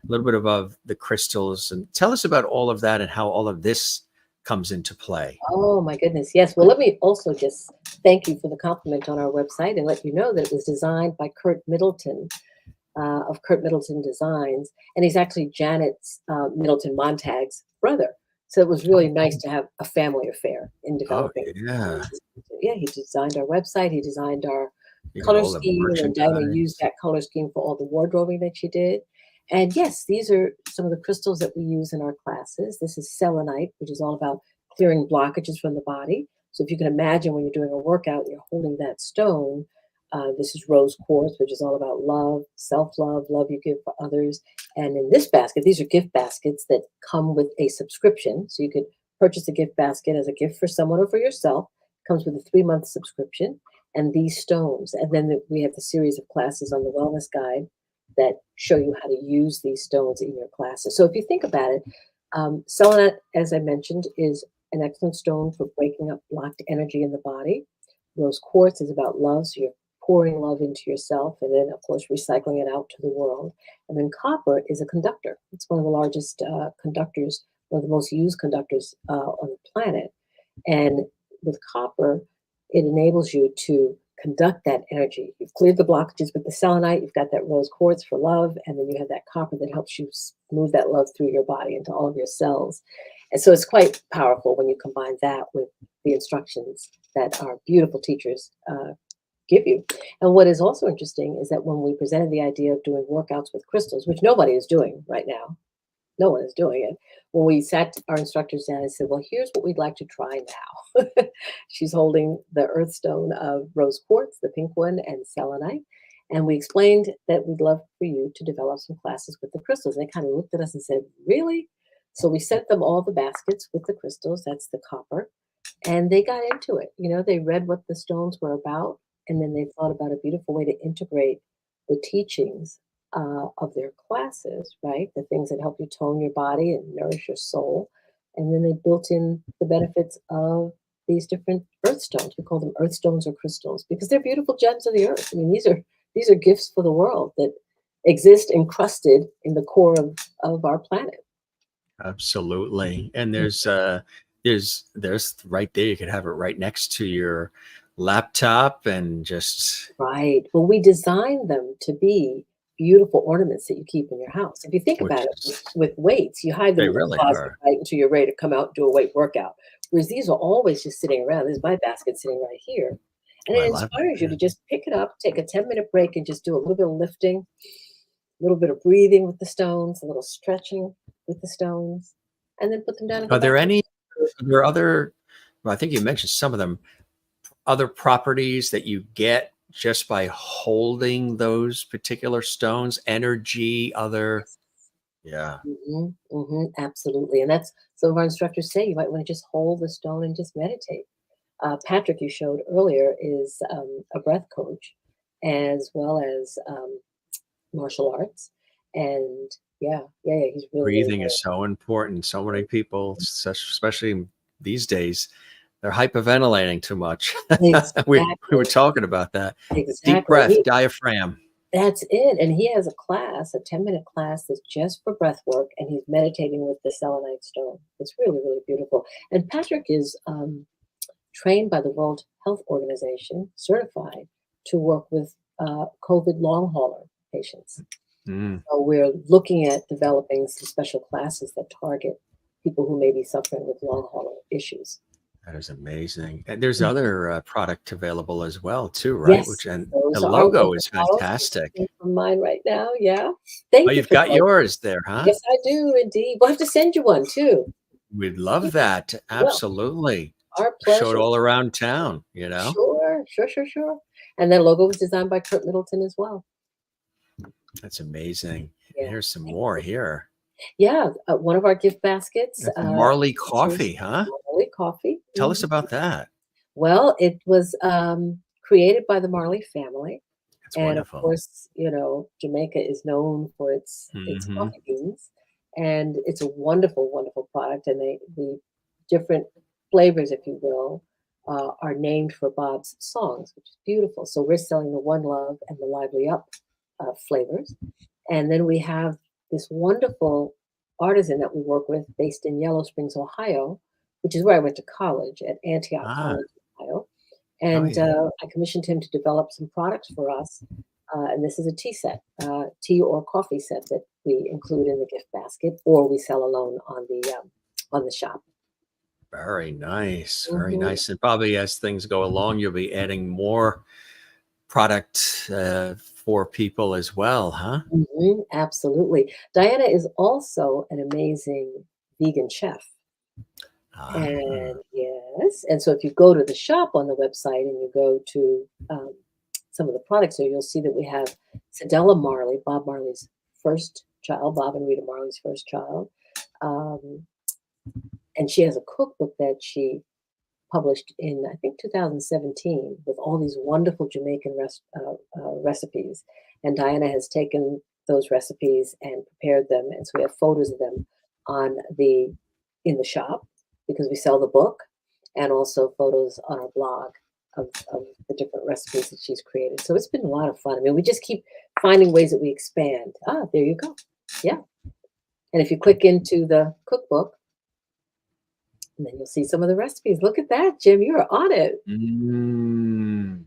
little bit about the crystals, and tell us about all of that and how all of this comes into play. Oh my goodness. Yes. Well, let me also just thank you for the compliment on our website and let you know that it was designed by Kurt Middleton of Kurt Middleton Designs. And he's actually Janet's Middleton Montag's brother. So it was really nice to have a family affair in Oh, developing. yeah. Yeah, he designed our website. He designed our You got color all the scheme, and Diana used merchandise. that color scheme for all the wardrobing that she did. And yes, these are some of the crystals that we use in our classes. This is selenite, which is all about clearing blockages from the body. So if you can imagine when you're doing a workout, you're holding that stone. This is rose quartz, which is all about love, self-love, love you give for others. And in this basket, these are gift baskets that come with a subscription. So you could purchase a gift basket as a gift for someone or for yourself. It comes with a 3-month subscription and these stones. And then we have the series of classes on the wellness guide that show you how to use these stones in your classes. So if you think about it, selenite, as I mentioned, is an excellent stone for breaking up blocked energy in the body. Rose quartz is about love, so you're pouring love into yourself, and then, of course, recycling it out to the world. And then copper is a conductor. It's one of the largest conductors, one of the most used conductors on the planet. And with copper, it enables you to conduct that energy. You've cleared the blockages with the selenite, you've got that rose quartz for love, and then you have that copper that helps you move that love through your body into all of your cells. And so it's quite powerful when you combine that with the instructions that our beautiful teachers give you. And what is also interesting is that when we presented the idea of doing workouts with crystals, which nobody is doing right now, no one is doing it. When we sat our instructors down and said, well, here's what we'd like to try now. She's holding the earth stone of rose quartz, the pink one, and selenite. And we explained that we'd love for you to develop some classes with the crystals. And they kind of looked at us and said, really? So we sent them all the baskets with the crystals, that's the copper, and they got into it. You know, they read what the stones were about, and then they thought about a beautiful way to integrate the teachings of their classes, right? The things that help you tone your body and nourish your soul. And then they built in the benefits of these different earth stones. We call them earth stones or crystals because they're beautiful gems of the earth. I mean, these are gifts for the world that exist encrusted in the core of our planet. Absolutely. And there's right there, you could have it right next to your laptop and just Right. Well, we designed them to be beautiful ornaments that you keep in your house. If you think which about it, is with weights, you hide them they in the really closet, are. right, until you're ready to come out and do a weight workout. Whereas these are always just sitting around. There's my basket sitting right here. And Oh, I it love it. inspires you Yeah. to just pick it up, take a 10-minute break, and just do a little bit of lifting, a little bit of breathing with the stones, a little stretching with the stones, and then put them down and go Are there back to any are there other well, I think you mentioned some of them, other properties that you get just by holding those particular stones, energy, other yeah. Absolutely. And that's some of our instructors say you might want to just hold the stone and just meditate. Patrick, you showed earlier, is a breath coach as well as martial arts. And yeah, he's really, really Breathing good. is so important. So many people, especially these days, they're hyperventilating too much. We were Exactly. talking about that. Deep Exactly. breath, diaphragm. That's it. And he has a class, a 10-minute class that's just for breath work, and he's meditating with the selenite stone. It's really, really beautiful. And Patrick is trained by the World Health Organization, certified to work with COVID long hauler patients. Mm. So we're looking at developing some special classes that target people who may be suffering with long hauler issues. That is amazing. And there's other product available as well, too, right? Yes, Which and the those are our logo water is bottles. I'm fantastic. drinking from mine right now. Yeah. Oh, Thank you you've for got joining. yours there, huh? Yes, I do indeed. We'll have to send you one too. We'd love that. Well, Absolutely. our Show it pleasure. all around town, you know? Sure, sure, sure, sure. And that logo was designed by Kurt Middleton as well. That's amazing. And Yeah. here's some more here. Yeah, one of our gift baskets That's Marley features coffee, huh? Marley coffee. Tell us about that. Well, it was created by the Marley family, It's and of wonderful. course, Jamaica is known for its Hmm. coffee beans, and it's a wonderful, wonderful product. And the different flavors, if you will, are named for Bob's songs, which is beautiful. So we're selling the One Love and the Lively Up flavors, and then we have this wonderful artisan that we work with, based in Yellow Springs, Ohio, which is where I went to college, at Antioch Ah, College, Ohio. oh And yeah. I commissioned him to develop some products for us. And this is a tea set, tea or coffee set that we include in the gift basket, or we sell alone on the shop. Very nice. Very Hmm. nice. And probably as things go along, you'll be adding more product for people as well, huh? Absolutely. Diana is also an amazing vegan chef. Ah, And yes, and so if you go to the shop on the website and you go to some of the products there, you'll see that we have Sedella Marley, Bob Marley's first child, Bob and Rita Marley's first child. Um, and she has a cookbook that she published in, I think, 2017, with all these wonderful Jamaican recipes. And Diana has taken those recipes and prepared them. And so we have photos of them on in the shop, because we sell the book, and also photos on our blog of the different recipes that she's created. So it's been a lot of fun. I mean, we just keep finding ways that we expand. Ah, there you go. Yeah. And if you click into the cookbook, and then you'll see some of the recipes. Look at that, Jim. You are on it. mm.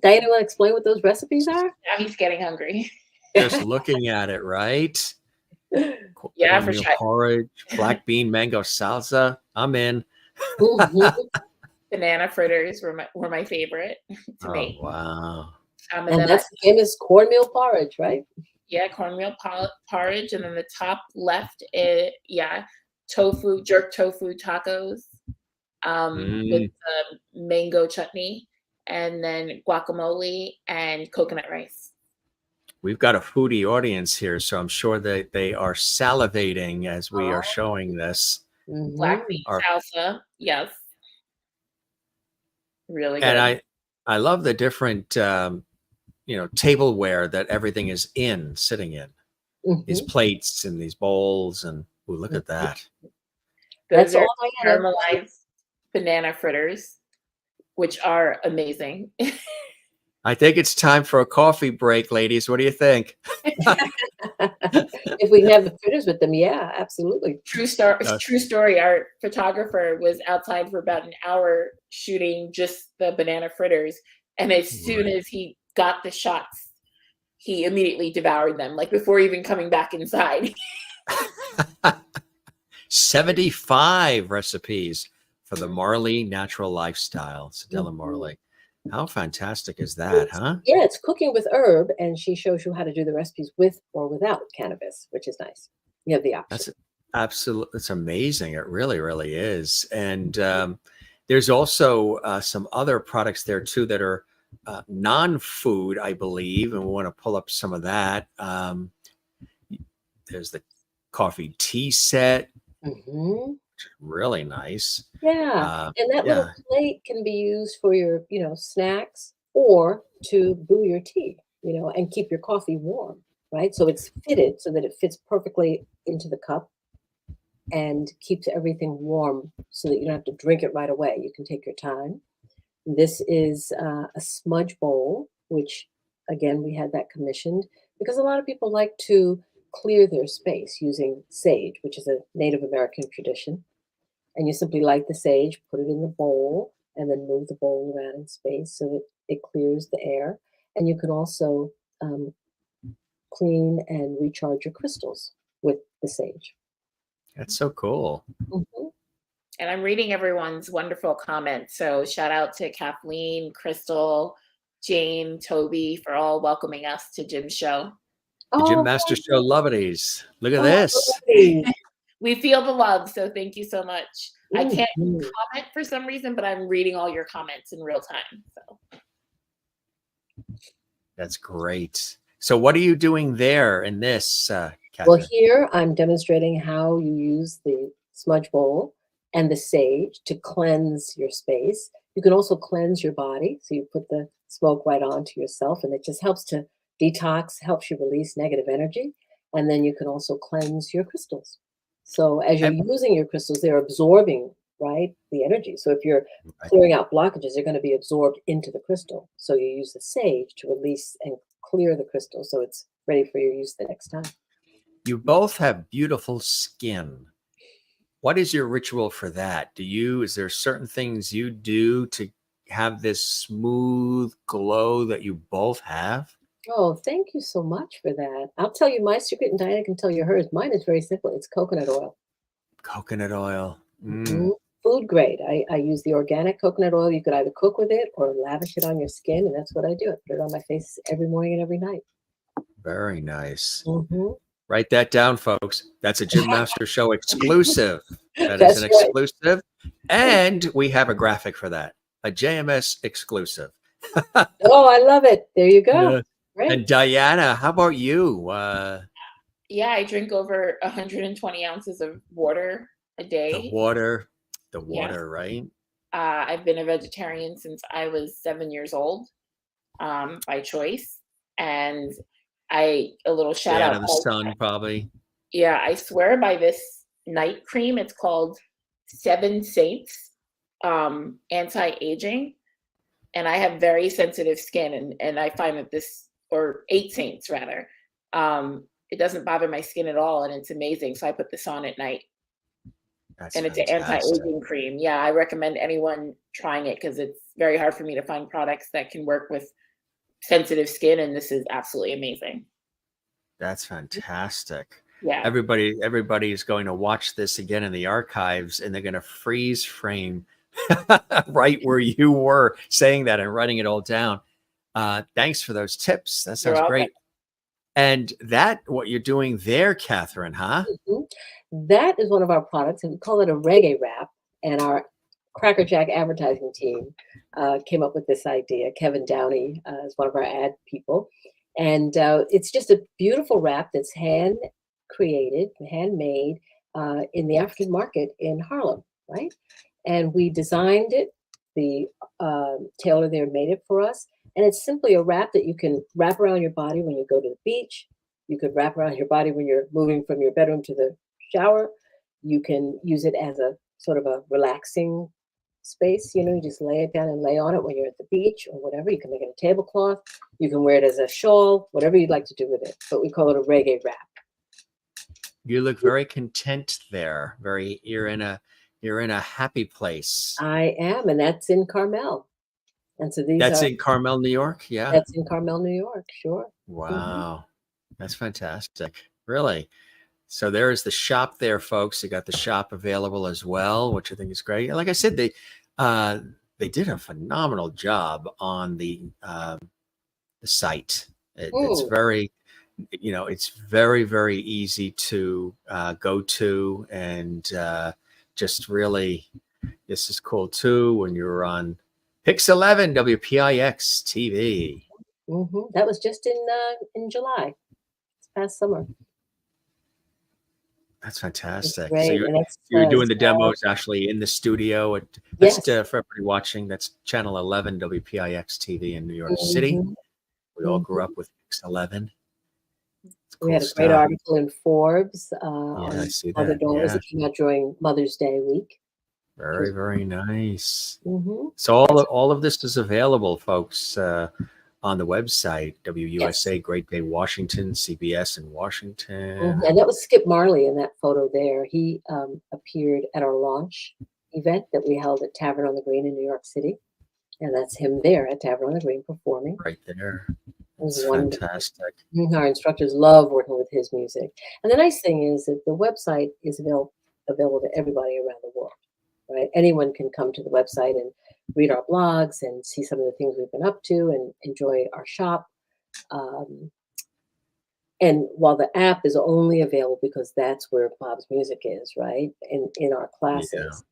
Diana, want to explain what those recipes are? Now he's getting hungry. Just looking at it, right? Yeah, for Cornmeal sure. porridge, black bean mango salsa. I'm in. Mhm. Banana fritters were my favorite to Oh, make. wow. And And then that's the famous cornmeal porridge, right? cornmeal porridge, and then the top left, jerk tofu tacos, with Mm. mango chutney, and then guacamole and coconut rice. We've got a foodie audience here, so I'm sure that they are salivating as we are showing this. Black Mhm. bean salsa, yes, really And good. I love the different tableware that everything is sitting in. These Mhm. plates and these bowls, and ooh, look at that. Those That's are all Diana. caramelized banana fritters, which are amazing. I think it's time for a coffee break, ladies. What do you think? If we can have the fritters with them, yeah, absolutely. Uh, True story. Our photographer was outside for about an hour shooting just the banana fritters, and as soon right. as he got the shots, he immediately devoured them, like before even coming back inside. 75 recipes for the Marley natural lifestyle. Stella Marley. How fantastic is that, huh? Yeah, it's cooking with herb, and she shows you how to do the recipes with or without cannabis, which is nice. You have the option. That's absolutely, it's amazing. It really, really is. And there's also some other products there too that are non-food, I believe. And we want to pull up some of that. There's the coffee tea set, Hmm. really nice. Yeah, and that little Yeah, plate can be used for your, snacks, or to brew your tea, and keep your coffee warm, right? So it's fitted so that it fits perfectly into the cup and keeps everything warm, so that you don't have to drink it right away. You can take your time. This is a smudge bowl, which, again, we had that commissioned because a lot of people like to clear their space using sage, which is a Native American tradition. And you simply light the sage, put it in the bowl, and then move the bowl around in space so that it clears the air. And you can also um, clean and recharge your crystals with the sage. that's so cool. Mhm. And I'm reading everyone's wonderful comments. So shout out to Kathleen, Crystal, Jane, Toby for all welcoming us to Jim's show. The Jim Oh, Master Show lovelies. Look at oh, this. lovely. We feel the love, so thank you so much. I can't Mhm. comment for some reason, but I'm reading all your comments in real time. So That's great. So what are you doing there in this, Well, Kathryn? here I'm demonstrating how you use the smudge bowl and the sage to cleanse your space. You can also cleanse your body. So you put the smoke right onto yourself, and it just helps to detox, helps you release negative energy. And then you can also cleanse your crystals. So as you're And- using your crystals, they're absorbing, right, the energy. So if you're clearing out blockages, they're going to be absorbed into the crystal. So you use the sage to release and clear the crystal so it's ready for your use the next time. You both have beautiful skin. What is your ritual for that? Is there certain things you do to have this smooth glow that you both have? Oh, thank you so much for that. I'll tell you my secret, and Diana can tell you hers. Mine is very simple. It's coconut oil. Coconut oil. Mhm. Food grade. I use the organic coconut oil. You could either cook with it or lavish it on your skin, and that's what I do. I put it on my face every morning and every night. Very nice. Mhm. Write that down, folks. That's a Jim Master Show exclusive. That is That's an right. exclusive. And we have a graphic for that. A JMS exclusive. Oh, I love it. There you go. Yeah. Right. And Diana, how about you? yeah, I drink over 120 ounces of water a day. The water, Yes. right? I've been a vegetarian since I was 7 years old, by choice. And a little shout Stay out out. of the sun, probably. Yeah, I swear by this night cream. It's called 7 Saints anti-aging. And I have very sensitive skin, and I find that or 8 Saints rather, it doesn't bother my skin at all, and it's amazing. So I put this on at night. That's And it's an fantastic. anti-aging cream. Yeah, I recommend anyone trying it because it's very hard for me to find products that can work with sensitive skin, and this is absolutely amazing. That's fantastic. Yeah. Everybody is going to watch this again in the archives, and they're going to freeze frame right where you were saying that and writing it all down. Thanks for those tips. That sounds great. And what you're doing there, Kathryn, huh? Mhm. That is one of our products, and we call it a reggae wrap. And our Cracker Jack advertising team came up with this idea. Kevin Downey is one of our ad people. And it's just a beautiful wrap that's hand created, handmade in the African market in Harlem, right? And we designed it. The tailor there made it for us. And it's simply a wrap that you can wrap around your body when you go to the beach. You could wrap around your body when you're moving from your bedroom to the shower. You can use it as a sort of a relaxing space. You just lay it down and lay on it when you're at the beach or whatever. You can make it a tablecloth. You can wear it as a shawl, whatever you'd like to do with it. But we call it a reggae wrap. You look very content there. You're in a happy place. I am, and that's in Carmel. And so That's in Carmel, New York. Yeah. That's in Carmel, New York. Sure. Wow. That's fantastic. Really. So there is the shop there, folks. You got the shop available as well, which I think is great. Like I said, they did a phenomenal job on the site. It's very, it's very, very easy to go to, and just really, this is cool too. When you're on Pix 11 WPIX TV. That was just in July, this past summer. That's fantastic. Great. So you're doing the demos actually in the studio. Yes. For everybody watching, that's Channel 11 WPIX TV in New York City. We all grew up with Pix 11. We had a great article in Forbes on I see Mother that. Daughters. It came out during Mother's Day week. Very, very nice. Mm-hmm. So all of this is available, folks, on the website, WUSA, Yes. Great Day Washington, CBS in Washington. Mm-hmm. And that was Skip Marley in that photo there. He appeared at our launch event that we held at Tavern on the Green in New York City. And that's him there at Tavern on the Green performing. Right there. It's fantastic. Our instructors love working with his music. And the nice thing is that the website is available to everybody around the world. right? Anyone can come to the website and read our blogs and see some of the things we've been up to and enjoy our shop. And while the app is only available because that's where Bob's music is, right? In our classes,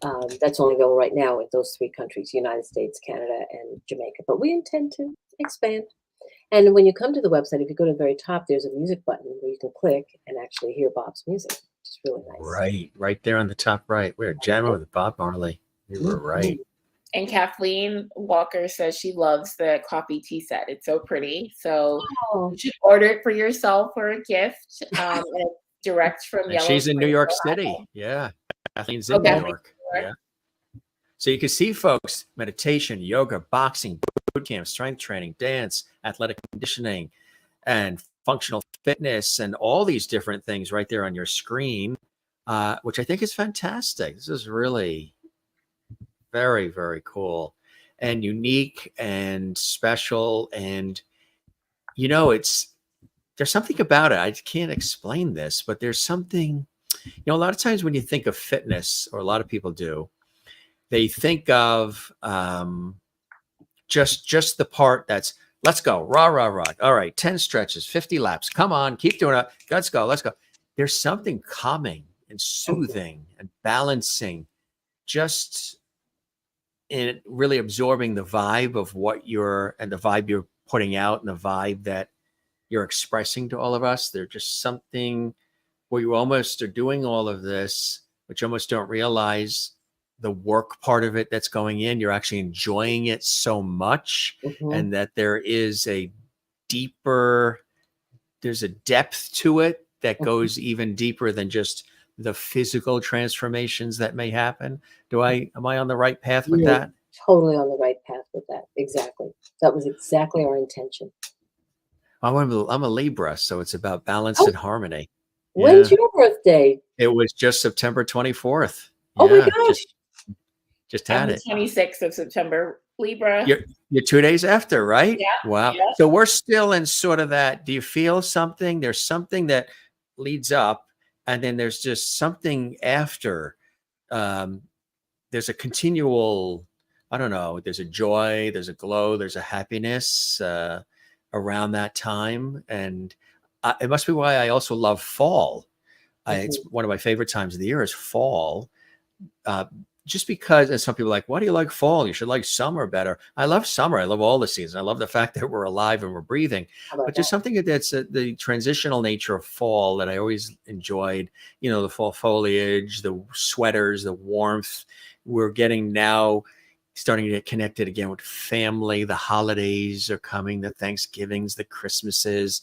that's only available right now in those 3 countries, United States, Canada, and Jamaica. But we intend to expand. And when you come to the website, if you go to the very top, there's a music button where you can click and actually hear Bob's music, which is really nice. Right there on the top right. We're jamming with Bob Marley. You were right. And Kathleen Walker says she loves the coffee tea set. It's so pretty. So you should order it for yourself or a gift. And it's direct from Yellow. She's in New York City. Yeah. Kathleen's in New York. Yeah. So you can see, folks, meditation, yoga, boxing, boot camp, strength training, dance, athletic conditioning, and functional fitness, and all these different things right there on your screen, which I think is fantastic. This is really very, very cool and unique and special. And, there's something about it. I can't explain this, but there's something, a lot of times when you think of fitness, or a lot of people do, they think of just the part that's, let's go, rah, rah, rah. All right, 10 stretches, 50 laps. Come on, keep doing it. Let's go, let's go. There's something calming and soothing and balancing, just in really absorbing the vibe of the vibe you're putting out, and the vibe that you're expressing to all of us. There's just something where you almost are doing all of this, but you almost don't realize the work part of it that's going in. You're actually enjoying it so much, and that there is there's a depth to it that goes even deeper than just the physical transformations that may happen. Am I on the right path with that? Totally on the right path with that. Exactly. That was exactly our intention. I'm a Libra, so it's about balance and harmony. When's your birthday? It was just September 24th. Oh my gosh. Just had it. 26th of September, Libra. You're 2 days after, right? Yeah. Wow. Yeah. So we're still in sort of that. Do you feel something? There's something that leads up, and then there's just something after. There's a continual, I don't know, there's a joy, there's a glow, there's a happiness around that time. And it must be why I also love fall. It's one of my favorite times of the year is fall. Just because, and some people are like, why do you like fall? You should like summer better. I love summer. I love all the seasons. I love the fact that we're alive and we're breathing. But there's something that's the transitional nature of fall that I always enjoyed. The fall foliage, the sweaters, the warmth. We're getting now starting to get connected again with family. The holidays are coming, the Thanksgivings, the Christmases.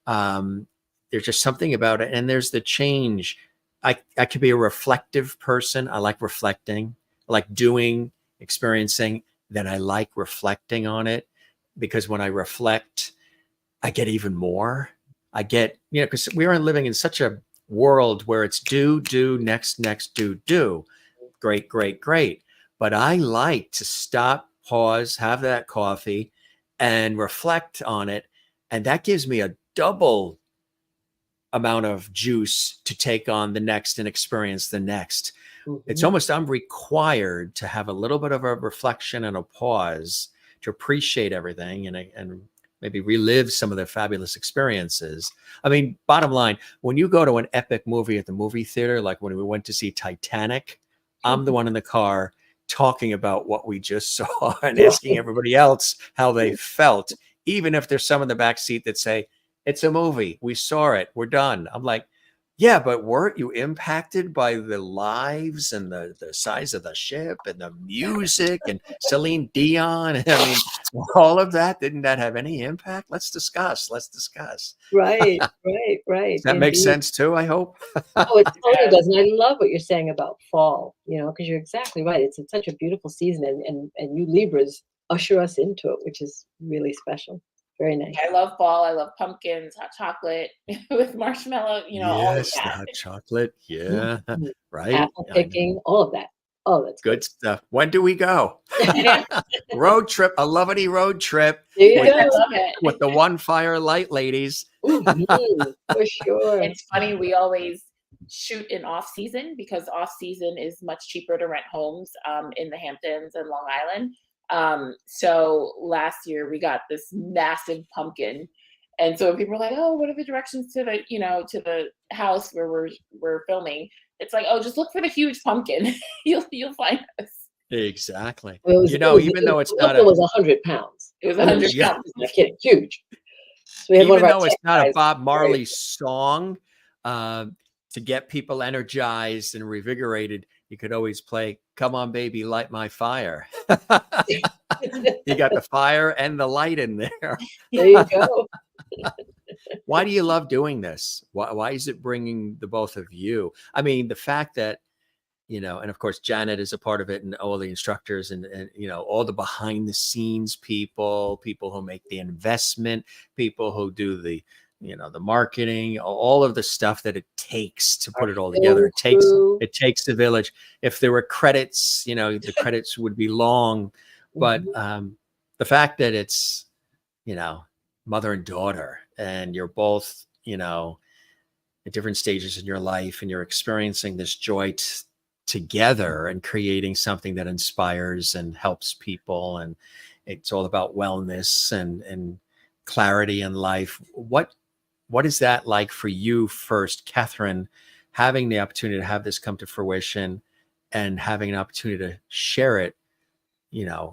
There's just something about it. And there's the change. I could be a reflective person. I like reflecting. I like doing, experiencing. Then I like reflecting on it, because when I reflect, I get even more. I get, because we are living in such a world where it's do, next, do. Great. But I like to stop, pause, have that coffee, and reflect on it. And that gives me a double amount of juice to take on the next and experience the next. It's almost, I'm required to have a little bit of a reflection and a pause to appreciate everything and maybe relive some of the fabulous experiences. I mean, bottom line, when you go to an epic movie at the movie theater, like when we went to see Titanic, I'm the one in the car talking about what we just saw and asking everybody else how they felt, even if there's some in the back seat that say, it's a movie. We saw it. We're done. I'm like, yeah, but weren't you impacted by the lives and the size of the ship and the music and Celine Dion? I mean, all of that, didn't that have any impact? Let's discuss. Right. That makes sense too, I hope. Oh, it totally does. And I love what you're saying about fall, because you're exactly right. It's such a beautiful season, and you Libras usher us into it, which is really special. Very nice. I love fall. I love pumpkins, hot chocolate with marshmallow, all of that. The hot chocolate. Yeah. Right. Apple picking, all of that. Oh, that's good stuff. When do we go? Road trip. A lovely road trip. I love it. With the OneFirelight's ladies. For sure. It's funny. We always shoot in off season, because off season is much cheaper to rent homes in the Hamptons and Long Island. So last year we got this massive pumpkin. And so people were like, "Oh, what are the directions to the, to the house where we're filming?" It's like, "Oh, just look for the huge pumpkin. you'll find us." Exactly. It was, Even though it's not it was 100 pounds. It was I mean, 100 Yeah. pounds. I'm kidding, huge. So we had one of even our though it's tech not a guys, Bob Marley very- song, to get people energized and revigorated, you could always play "Come On Baby, Light My Fire." You got the fire and the light in there. There you go. Why do you love doing this? Why is it bringing the both of you? I mean, the fact that, and of course, Janet is a part of it, and all the instructors and all the behind the scenes people who make the investment, people who do the, the marketing, all of the stuff that it takes to put it all together. It takes the village. If there were credits, the credits would be long, but the fact that it's, mother and daughter, and you're both, at different stages in your life, and you're experiencing this joy together and creating something that inspires and helps people. And it's all about wellness and clarity in life. What is that like for you first, Kathryn, having the opportunity to have this come to fruition and having an opportunity to share it,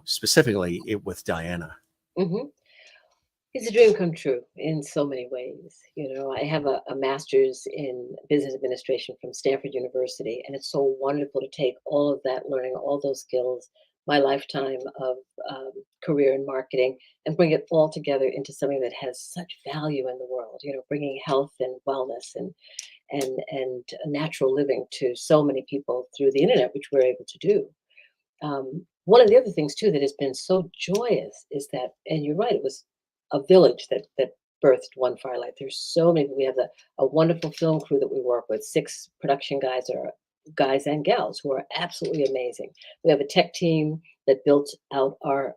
specifically with Diana? Mm-hmm. It's a dream come true in so many ways. I have a master's in business administration from Stanford University, and it's so wonderful to take all of that learning, all those skills, my lifetime of career in marketing, and bring it all together into something that has such value in the world. Bringing health and wellness and natural living to so many people through the internet, which we're able to do. One of the other things too that has been so joyous is that, and you're right, it was a village that birthed One Firelight. There's so many. We have a wonderful film crew that we work with. 6 production guys and gals who are absolutely amazing. We have a tech team that built out our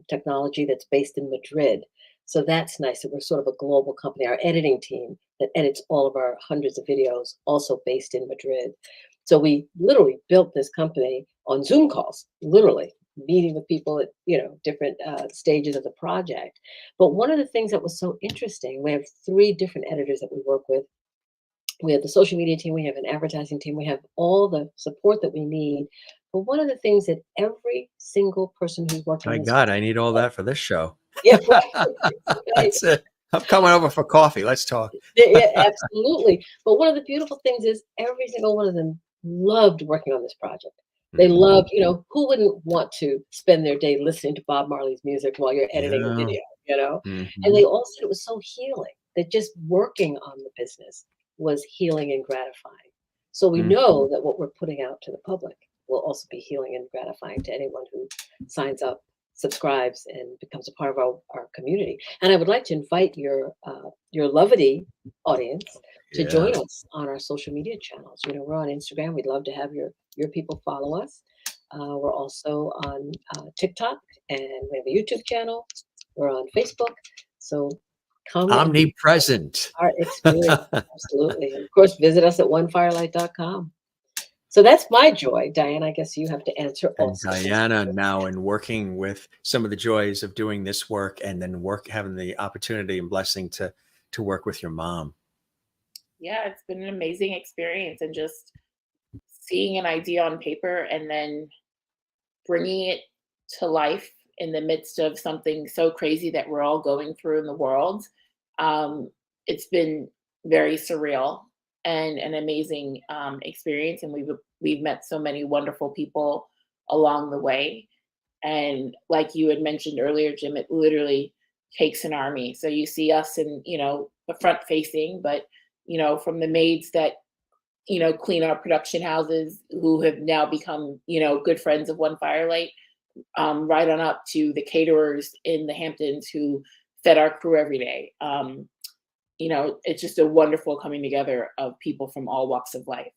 technology that's based in Madrid. So that's nice that we're sort of a global company. Our editing team that edits all of our hundreds of videos, also based in Madrid. So we literally built this company on Zoom calls, literally meeting with people at different stages of the project. But one of the things that was so interesting, we have 3 different editors that we work with. We have the social media team, we have an advertising team, we have all the support that we need. But one of the things that every single person who's working My on this, God, I need all that for this show. yeah, right. That's it. I'm coming over for coffee. Let's talk. Yeah, absolutely. But one of the beautiful things is every single one of them loved working on this project. They loved, who wouldn't want to spend their day listening to Bob Marley's music while you're editing a video, And they all said it was so healing, that just working on the business was healing and gratifying. So we know that what we're putting out to the public will also be healing and gratifying to anyone who signs up, subscribes, and becomes a part of our community. And I would like to invite your Lovity audience to join us on our social media channels. We're on Instagram. We'd love to have your people follow us. We're also on TikTok, and we have a YouTube channel. We're on Facebook. So come omnipresent. our experience. Absolutely. And of course, visit us at onefirelight.com. So that's my joy. Diane, I guess you have to answer And also. Diana, now in working with some of the joys of doing this work, and then having the opportunity and blessing to work with your mom. Yeah, it's been an amazing experience, and just seeing an idea on paper and then bringing it to life in the midst of something so crazy that we're all going through in the world. It's been very surreal and an amazing experience, and we've met so many wonderful people along the way. And like you had mentioned earlier, Jim, it literally takes an army. So you see us in the front facing, but from the maids that clean our production houses, who have now become good friends of One Firelight, right on up to the caterers in the Hamptons who fed our crew every day. It's just a wonderful coming together of people from all walks of life.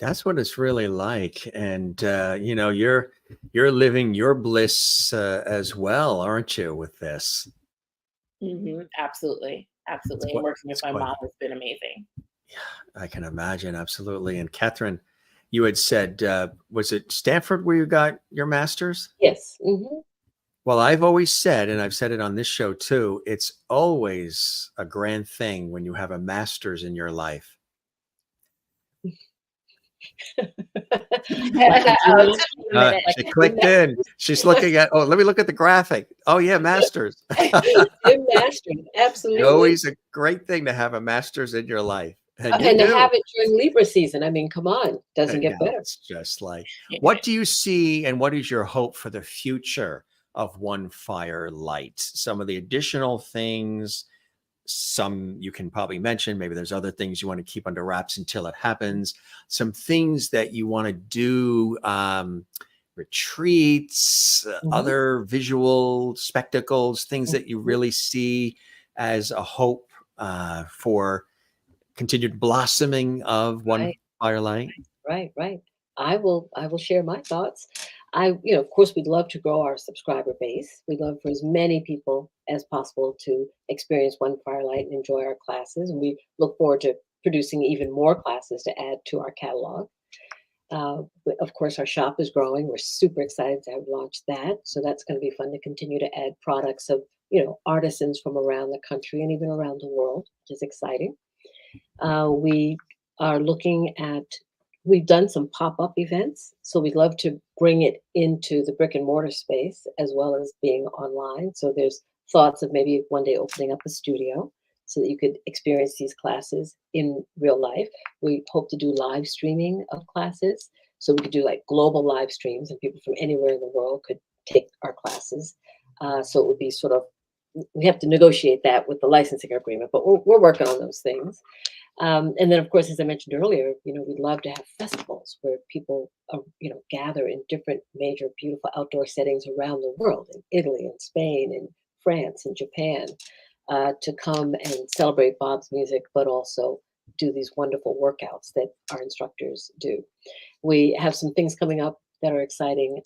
That's what it's really like. And, you're living your bliss as well, aren't you, with this? Absolutely. Absolutely. And working with my mom has been amazing. I can imagine. Absolutely. And Kathryn, you had said, was it Stanford where you got your master's? Yes. Hmm. Well, I've always said, and I've said it on this show too, it's always a grand thing when you have a master's in your life. Oh, it took me a minute. She clicked in. She's looking at, oh, let me look at the graphic. Oh, yeah, master's. Jim Mastering, absolutely. Always a great thing to have a master's in your life. And you And to do. have it during Libra season. I mean, come on, doesn't get Yeah, better. it's just like, what do you see and what is your hope for the future of One Firelight? Some of the additional things, some you can probably mention, maybe there's other things you want to keep under wraps until it happens. Some things that you want to do, retreats, other visual spectacles, things that you really see as a hope for continued blossoming of One Right. Firelight. Right. I will share my thoughts. Of course, we'd love to grow our subscriber base. We'd love for as many people as possible to experience One Firelight and enjoy our classes. And we look forward to producing even more classes to add to our catalog. Of course, our shop is growing. We're super excited to have launched that. So that's going to be fun to continue to add products of, artisans from around the country and even around the world, which is exciting. We are looking at, we've done some pop-up events, so we'd love to bring it into the brick and mortar space as well as being online. So there's thoughts of maybe one day opening up a studio so that you could experience these classes in real life. We hope to do live streaming of classes, so we could do like global live streams and people from anywhere in the world could take our classes. So it would be sort of, we have to negotiate that with the licensing agreement, but we're working on those things. And then, of course, as I mentioned earlier, we'd love to have festivals where people, gather in different major, beautiful outdoor settings around the world, in Italy and Spain and France and Japan, to come and celebrate Bob's music, but also do these wonderful workouts that our instructors do. We have some things coming up that are exciting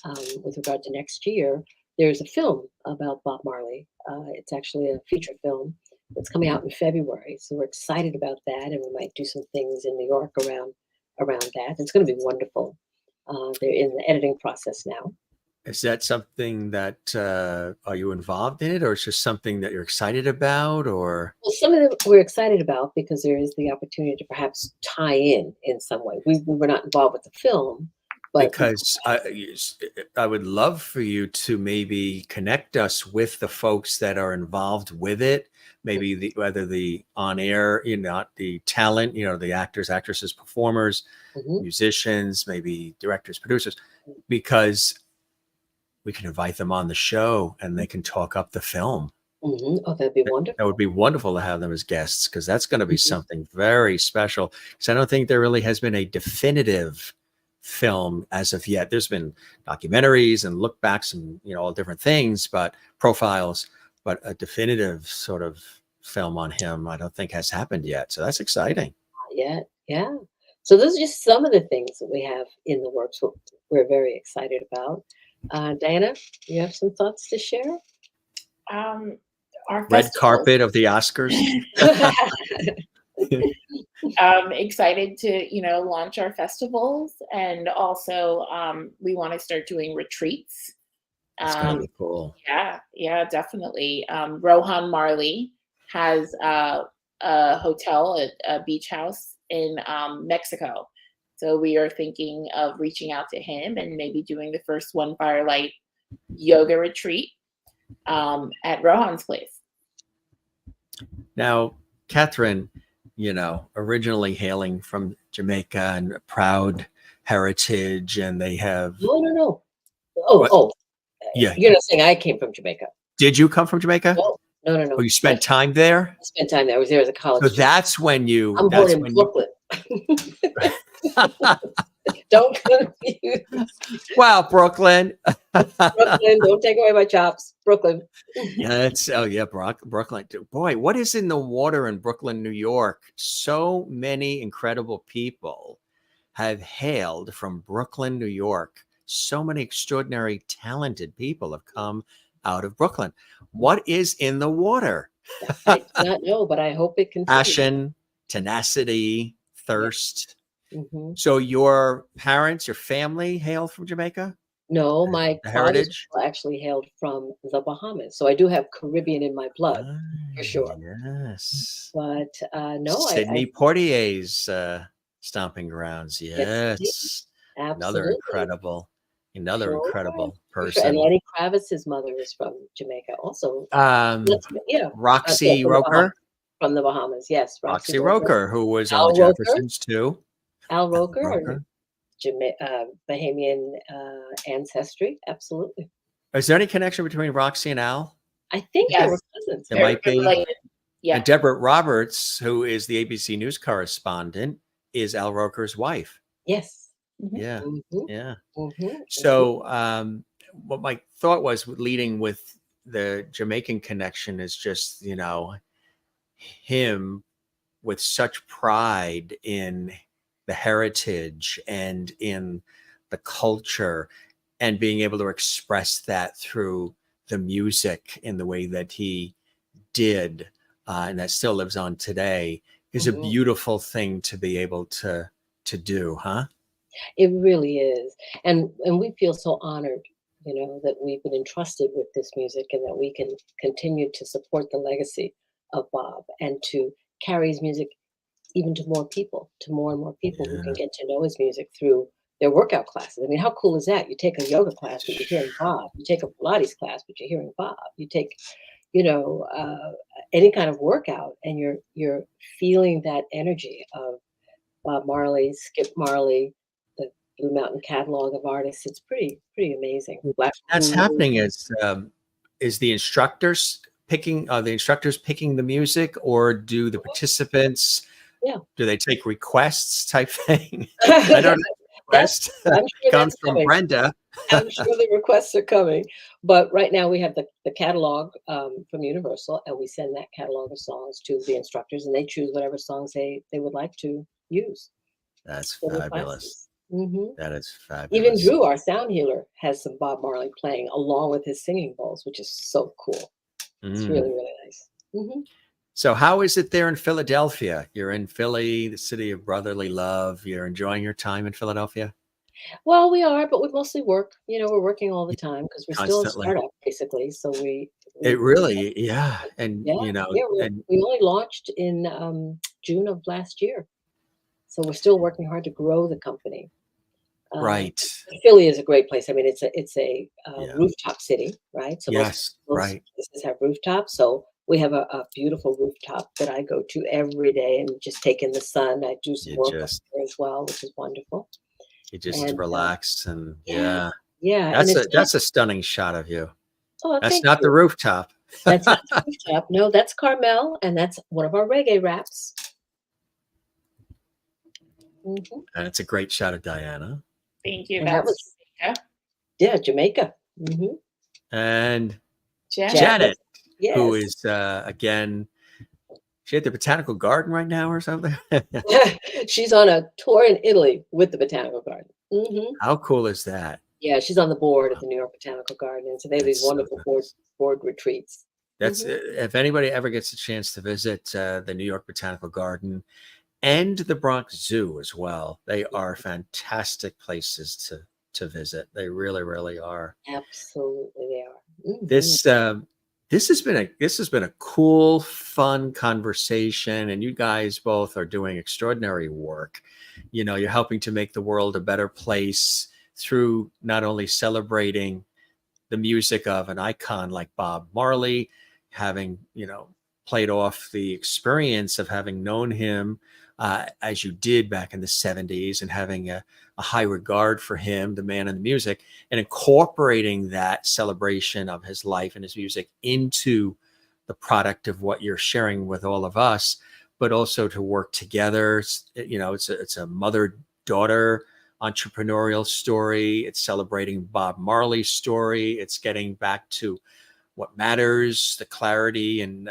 with regard to next year. There's a film about Bob Marley. It's actually a feature film that's coming out in February. So we're excited about that. And we might do some things in New York around that. It's going to be wonderful. They're in the editing process now. Is that something that, are you involved in it, or it's just something that you're excited about, or? Well, some of them we're excited about because there is the opportunity to perhaps tie in some way. We were not involved with the film, but Because I would love for you to maybe connect us with the folks that are involved with it. Maybe whether the on air, the talent, the actors, actresses, performers, musicians, maybe directors, producers, because we can invite them on the show and they can talk up the film. Oh, that'd be wonderful. That would be wonderful to have them as guests, because that's going to be something very special. Because I don't think there really has been a definitive film as of yet. There's been documentaries and look backs and all different things, but profiles, but a definitive sort of film on him I don't think has happened yet. So that's exciting. Yeah. So those are just some of the things that we have in the works we're very excited about. Diana, you have some thoughts to share? Our red carpet of the Oscars. Excited to launch our festivals, and also we want to start doing retreats. It's gonna be cool. Yeah, definitely. Rohan Marley has a hotel, a beach house in Mexico. So we are thinking of reaching out to him and maybe doing the first One Firelight yoga retreat at Rohan's place. Now, Kathryn, originally hailing from Jamaica and a proud heritage, and they have. No. Yeah. You're not saying I came from Jamaica. Did you come from Jamaica? No. Oh, you spent time there? I spent time there. I was there as a college So student. that's when you. I'm born in Brooklyn. Don't confuse. Wow, Brooklyn. Brooklyn, don't take away my chops. Brooklyn. Yeah, Brooklyn. Boy, what is in the water in Brooklyn, New York? So many incredible people have hailed from Brooklyn, New York. So many extraordinary, talented people have come out of Brooklyn. What is in the water? I do not know, but I hope it continues. Passion, tenacity, thirst. Hmm. So your parents, your family hail from Jamaica? No, my The father's heritage? people actually hailed from the Bahamas, so I do have Caribbean in my blood Ah, for sure. yes. But no, I Sidney Poitier's stomping grounds. yes, indeed, Yes. Another absolutely, incredible, another sure, incredible for sure. And person. Lenny Kravitz's mother is from Jamaica, also. Um, Yeah, yeah, Roxy from the Bahamas. Roker, From the Bahamas, yes, Roxy Roxy Roker, Roker, who was on the Al Roker, Jeffersons too. Al Al Roker, Roker. Bahamian ancestry, absolutely. Is there any connection between Roxy and Al? I think they were Yes, cousins. There very might be. related. Yeah. And Deborah Roberts, who is the ABC News correspondent, is Al Roker's wife. Yes. Mhm. Yeah. Hmm. Yeah. Hmm. Hmm. So, what my thought was leading with the Jamaican connection is just, him with such pride in the heritage and in the culture and being able to express that through the music in the way that he did, and that still lives on today, is a Hmm. beautiful thing to be able to do, huh? It really is. And we feel so honored, that we've been entrusted with this music and that we can continue to support the legacy of Bob and to carry his music even to more people, to more and more people who can Yeah. get to know his music through their workout classes. I mean, how cool is that? You take a yoga class, but you're hearing Bob. You take a Pilates class, but you're hearing Bob. You take, you know, uh, any kind of workout, and you're feeling that energy of Bob Marley, Skip Marley, the Blue Mountain catalog of artists. It's pretty amazing. Black That's Uhuru. happening is the instructors picking the music, or do the participants, Yeah. do they take requests type thing? I don't That's know. Request I'm sure comes that's from coming. Brenda. I'm sure the requests are coming, but right now we have the catalog from Universal, and we send that catalog of songs to the instructors, and they choose whatever songs they would like to use That's for their fabulous. classes. Hmm. That is Even fabulous. Drew, our sound healer, has some Bob Marley playing along with his singing bowls, which is so cool. It's Mm. really nice. Hmm. So how is it there in Philadelphia? You're in Philly, the city of brotherly love. You're enjoying your time in Philadelphia? Well, we are, but we mostly work. We're working all the time because we're still a Constantly. startup, basically. So It we really, yeah. And, yeah, yeah. and We only launched in June of last year. So we're still working hard to grow the company. Um, right. Philly is a great place. I mean, it's a Yeah. rooftop city, right? So Yes. most Right. places have rooftops. So we have a beautiful rooftop that I go to every day and just take in the sun. I do some You work up just, there as well, which is wonderful. you just And relax and yeah, yeah. yeah, and That's it's a not. that's a stunning shot of you. Oh, That's thank not the you. rooftop. That's not the rooftop. No, that's Carmel, and that's one of our reggae raps. Hmm. And it's a great shot of Diana. Thank you. And that That's was Jamaica. Jamaica. Hmm. And Janet. Janet, Janet, who yes. is again, she at the botanical garden right now or something. She's on a tour in Italy with the Botanical Garden. Hmm. How cool is that? Yeah, she's on the board at the New York Botanical Garden, and so they have these That's so wonderful board nice. board retreats. That's Hmm. if anybody ever gets a chance to visit the New York Botanical Garden and the Bronx Zoo as well, they are fantastic places to visit. They really, really are. Absolutely, they are. Hmm. This this has been a cool, fun conversation, and you guys both are doing extraordinary work. You're helping to make the world a better place through not only celebrating the music of an icon like Bob Marley, having, played off the experience of having known him as you did back in the 70s and having a high regard for him, the man in the music, and incorporating that celebration of his life and his music into the product of what you're sharing with all of us, but also to work together. It's a mother-daughter entrepreneurial story. It's celebrating Bob Marley's story. It's getting back to what matters, the clarity and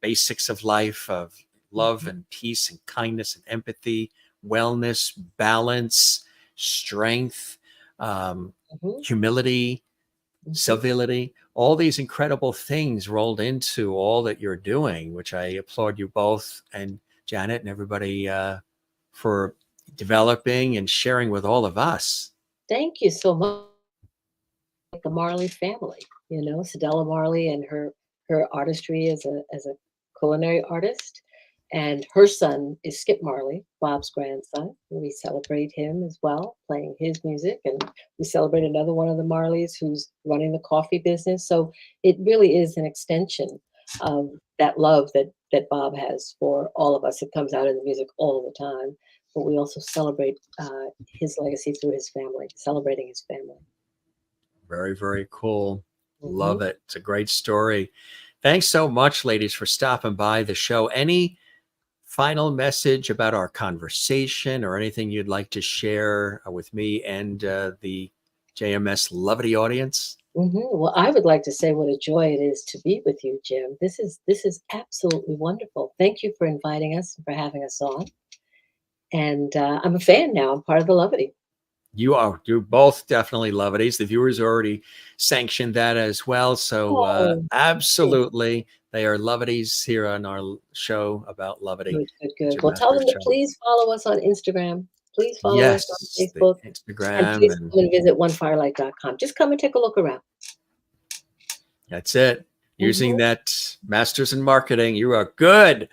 basics of life, of love and peace and kindness and empathy, wellness, balance, strength, Hmm. humility, Hmm. civility, all these incredible things rolled into all that you're doing, which I applaud you both. And Janet, and everybody for developing and sharing with all of us. Thank you so much. The Marley family, Cedella Marley and her artistry as a culinary artist, and her son is Skip Marley, Bob's grandson. We celebrate him as well, playing his music, and we celebrate another one of the Marleys who's running the coffee business. So it really is an extension of that love that Bob has for all of us. It comes out in the music all the time, but we also celebrate his legacy through his family, celebrating his family. Very, very cool. Mm-hmm. Love it. It's a great story. Thanks so much, ladies, for stopping by the show. Any final message about our conversation or anything you'd like to share with me and the JMS Lovity audience? Mm-hmm. Well, I would like to say what a joy it is to be with you, Jim. This is absolutely wonderful. Thank you for inviting us and for having us on. And I'm a fan now. I'm part of the Lovity. You're both definitely Lovities. The viewers already sanctioned that as well. So absolutely, they are Lovities here on our show about Lovity. Good. Well, tell them to please follow us on Instagram. Please follow us on Facebook. Instagram. And please come and visit OneFirelight's.com. Just come and take a look around. That's it. Using that master's in marketing, you are good.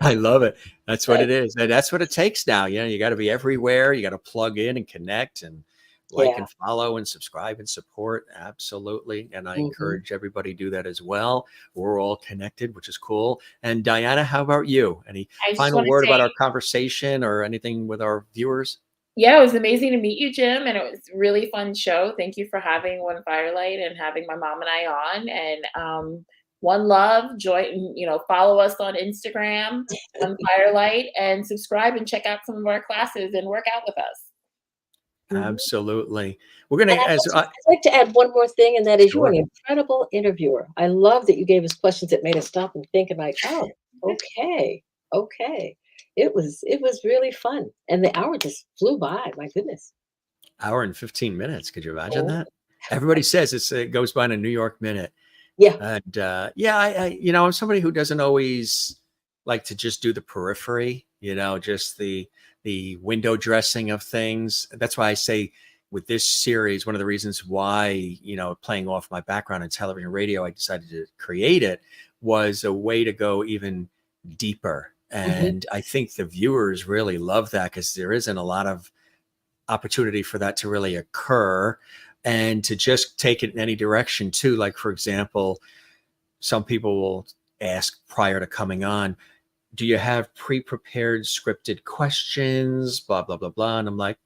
I love it. That's what it is. And that's what it takes now. You got to be everywhere. You got to plug in and connect and like and follow and subscribe and support. Absolutely. And I encourage everybody to do that as well. We're all connected, which is cool. And Diana, how about you? Any final word about our conversation or anything with our viewers? Yeah, it was amazing to meet you, Jim, and it was a really fun show. Thank you for having One Firelight and having my mom and I on. And one love, joy. Follow us on Instagram, One Firelight, and subscribe and check out some of our classes and work out with us. Absolutely. We're gonna. I'd like to add one more thing, and that is you're an incredible interviewer. I love that you gave us questions that made us stop and think and like, oh, okay. It was really fun. And the hour just flew by. My goodness. Hour and 15 minutes. Could you imagine that? Everybody says it goes by in a New York minute. Yeah. And I'm somebody who doesn't always like to just do the periphery, just the window dressing of things. That's why I say with this series, one of the reasons why, playing off my background in television and radio, I decided to create it was a way to go even deeper. And I think the viewers really love that because there isn't a lot of opportunity for that to really occur and to just take it in any direction too. Like, for example, some people will ask prior to coming on, do you have pre-prepared scripted questions, blah, blah, blah, blah. And I'm like,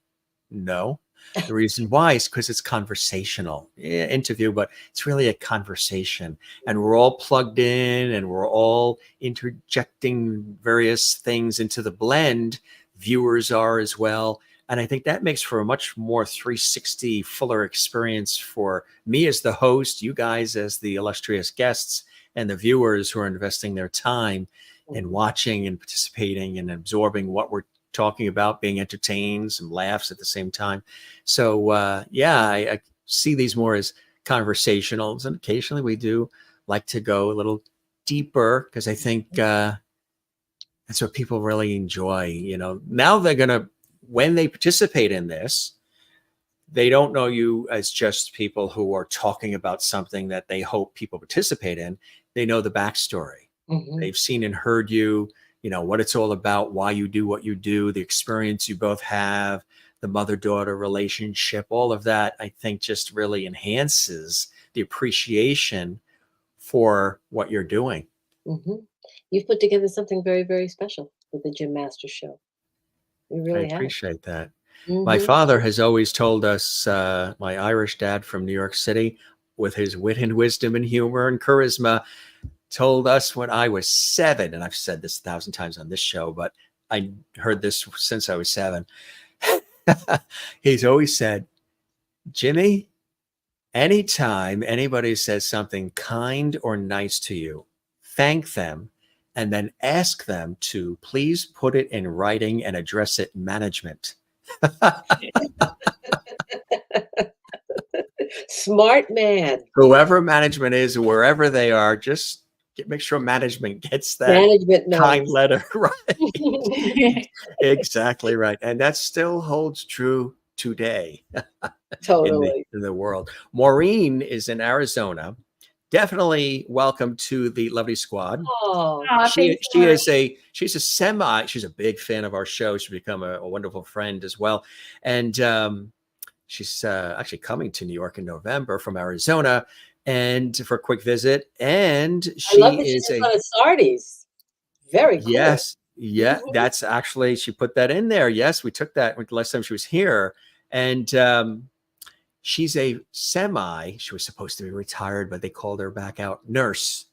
no. The reason why is because it's conversational interview, but it's really a conversation and we're all plugged in and we're all interjecting various things into the blend. Viewers are as well. And I think that makes for a much more 360 fuller experience for me as the host, you guys as the illustrious guests, and the viewers who are investing their time in watching and participating and absorbing what we're talking about, being entertained, some laughs at the same time. So I see these more as conversationals, and occasionally we do like to go a little deeper because I think that's what people really enjoy. Now they're gonna, when they participate in this, they don't know you as just people who are talking about something that they hope people participate in. They know the backstory. They've seen and heard you, what it's all about, why you do what you do, the experience you both have, the mother-daughter relationship, all of that, I think just really enhances the appreciation for what you're doing. You've put together something very, very special with the Jim Masters Show. You really have. I appreciate that. My father has always told us, my Irish dad from New York City, with his wit and wisdom and humor and charisma, told us when I was 7, and I've said this 1,000 times on this show, but I heard this since I was 7. He's always said, Jimmy, anytime anybody says something kind or nice to you, thank them and then ask them to please put it in writing and address it management. Smart man. Whoever management is, wherever they are, just make sure management gets that Management kind knows. letter, right? Exactly right. And that still holds true today Totally. in the world. Maureen is in Arizona. Definitely welcome to the lovely squad. Oh, Thanks so much. She's a big fan of our show. She's become a wonderful friend as well. And she's actually coming to New York in November from Arizona and for a quick visit. And I love she that she is just got a Sardi's. Very cool. yes, yeah, Mhm. that's actually, she put that in there. Yes, we took that the last time she was here. And she's she was supposed to be retired, but they called her back out, nurse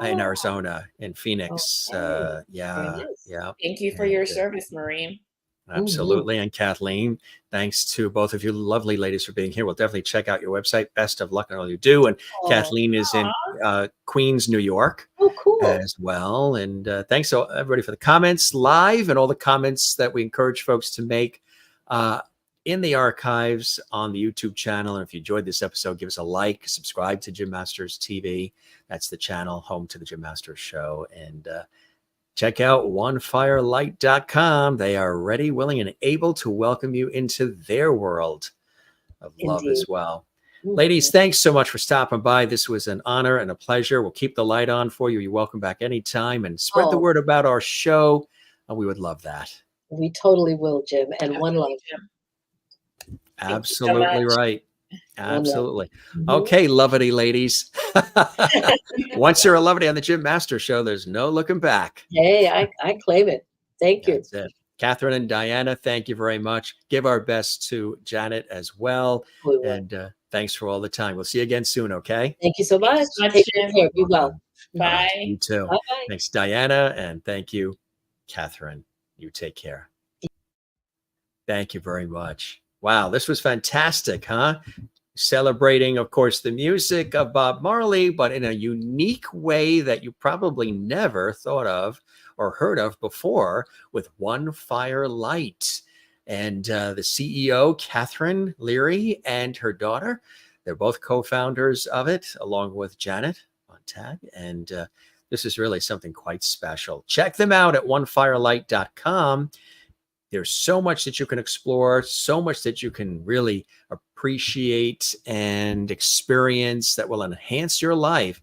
in Oh, Arizona, in Phoenix. okay. Very Yeah, nice. yeah. Thank you for And your service, Maureen. absolutely. And Kathleen, thanks to both of you lovely ladies for being here. We'll definitely check out your website. Best of luck in all you do. And Oh, Kathleen is in Queens, New York oh, cool. as well. And thanks to everybody for the comments live and all the comments that we encourage folks to make in the archives on the YouTube channel. And if you enjoyed this episode, give us a like, subscribe to Jim Masters TV. That's the channel home to the Jim Masters Show. And check out OneFirelight's.com. They are ready, willing, and able to welcome you into their world of love Indeed. as well. Mhm. Ladies, thanks so much for stopping by. This was an honor and a pleasure. We'll keep the light on for you. You're welcome back anytime, and spread the Oh, word about our show. We would love that. we totally will, Jim. And one love. Jim. Absolutely right. One love. Absolutely. Mhm. Okay, lovety ladies. Once you're a lovety on the Jim Masters Show, there's no looking back. Hey, I claim it. Thank you. That's it. Kathryn and Diana, thank you very much. Give our best to Janet as well. We will. And thanks for all the time. We'll see you again soon, okay? Thank you so Thanks much. so much, Take Jim. care. Be well. All right, Bye. you too. Bye-bye. Thanks, Diana. And thank you, Kathryn. You take care. Thank you very much. Wow, this was fantastic, huh? Celebrating, of course, the music of Bob Marley, but in a unique way that you probably never thought of or heard of before with One Fire Light. And the CEO, Kathryn Leary, and her daughter, they're both co-founders of it, along with Janet Montag. And this is really something quite special. Check them out at OneFirelight's.com. There's so much that you can explore, so much that you can really appreciate and experience that will enhance your life.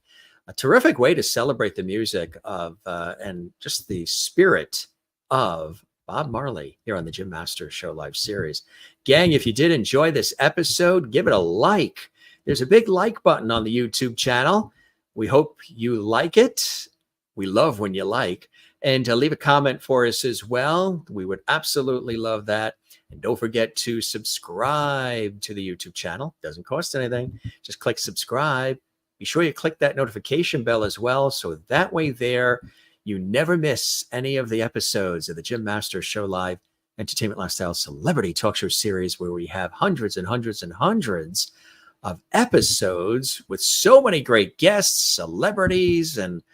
A terrific way to celebrate the music of and just the spirit of Bob Marley here on the Jim Masters Show live series. Gang, if you did enjoy this episode, give it a like. There's a big like button on the YouTube channel. We hope you like it. We love when you like. And leave a comment for us as well. We would absolutely love that. And don't forget to subscribe to the YouTube channel. Doesn't cost anything. Just click subscribe. Be sure you click that notification bell as well. So that way there, you never miss any of the episodes of the Jim Masters Show Live Entertainment Lifestyle Celebrity Talk Show series, where we have hundreds and hundreds and hundreds of episodes with so many great guests, celebrities, and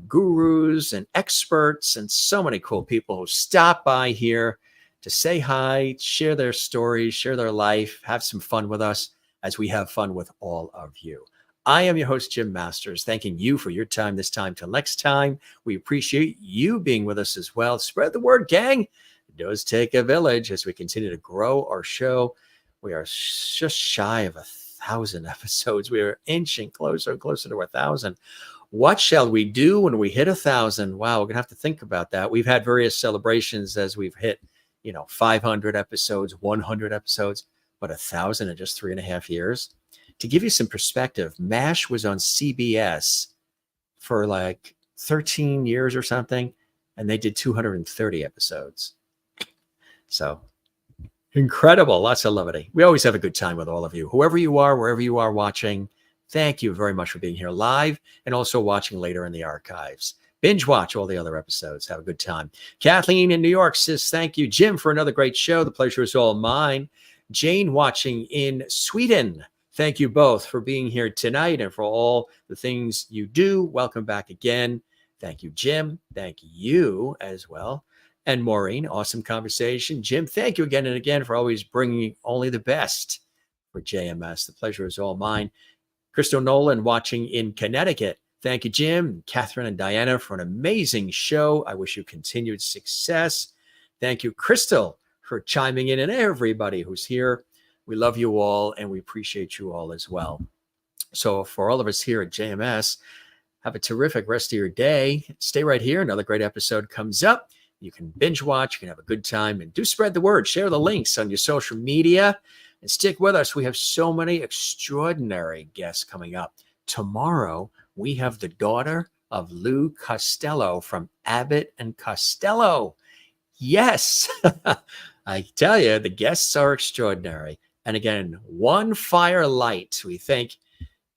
gurus and experts, and so many cool people who stop by here to say hi, share their stories, share their life, have some fun with us as we have fun with all of you. I am your host, Jim Masters, thanking you for your time this time. Till next time, we appreciate you being with us as well. Spread the word, gang. It does take a village as we continue to grow our show. We are just shy of 1,000 episodes. We are inching closer and closer to 1,000. What shall we do when we hit 1,000? Wow, we're gonna have to think about that. We've had various celebrations as we've hit, 500 episodes, 100 episodes, but 1,000 in just 3.5 years. To give you some perspective, MASH was on CBS for like 13 years or something, and they did 230 episodes. So incredible, lots of levity. We always have a good time with all of you. Whoever you are, wherever you are watching, thank you very much for being here live and also watching later in the archives. Binge watch all the other episodes. Have a good time. Kathleen in New York says, thank you, Jim, for another great show. The pleasure is all mine. Jane watching in Sweden. Thank you both for being here tonight and for all the things you do. Welcome back again. Thank you, Jim. Thank you as well. And Maureen, awesome conversation. Jim, thank you again and again for always bringing only the best for JMS. The pleasure is all mine. Crystal Nolan watching in Connecticut. Thank you, Jim, Kathryn, and Diana, for an amazing show. I wish you continued success. Thank you, Crystal, for chiming in, and everybody who's here. We love you all, and we appreciate you all as well. So for all of us here at JMS, have a terrific rest of your day. Stay right here. Another great episode comes up. You can binge watch. You can have a good time. And do spread the word. Share the links on your social media. And stick with us. We have so many extraordinary guests coming up. Tomorrow, we have the daughter of Lou Costello from Abbott and Costello. Yes, I tell you, the guests are extraordinary. And again, OneFirelight's. We thank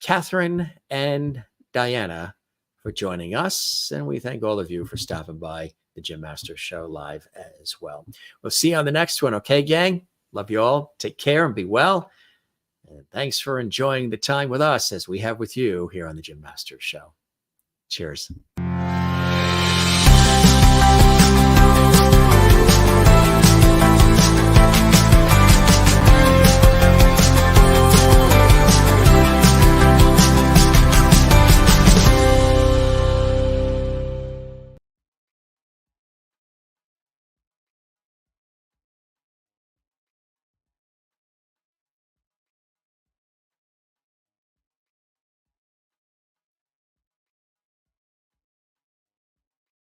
Kathryn and Diana for joining us. And we thank all of you for stopping by the Jim Masters Show live as well. We'll see you on the next one. Okay, gang? Love you all. Take care and be well. And thanks for enjoying the time with us as we have with you here on the Jim Masters Show. Cheers.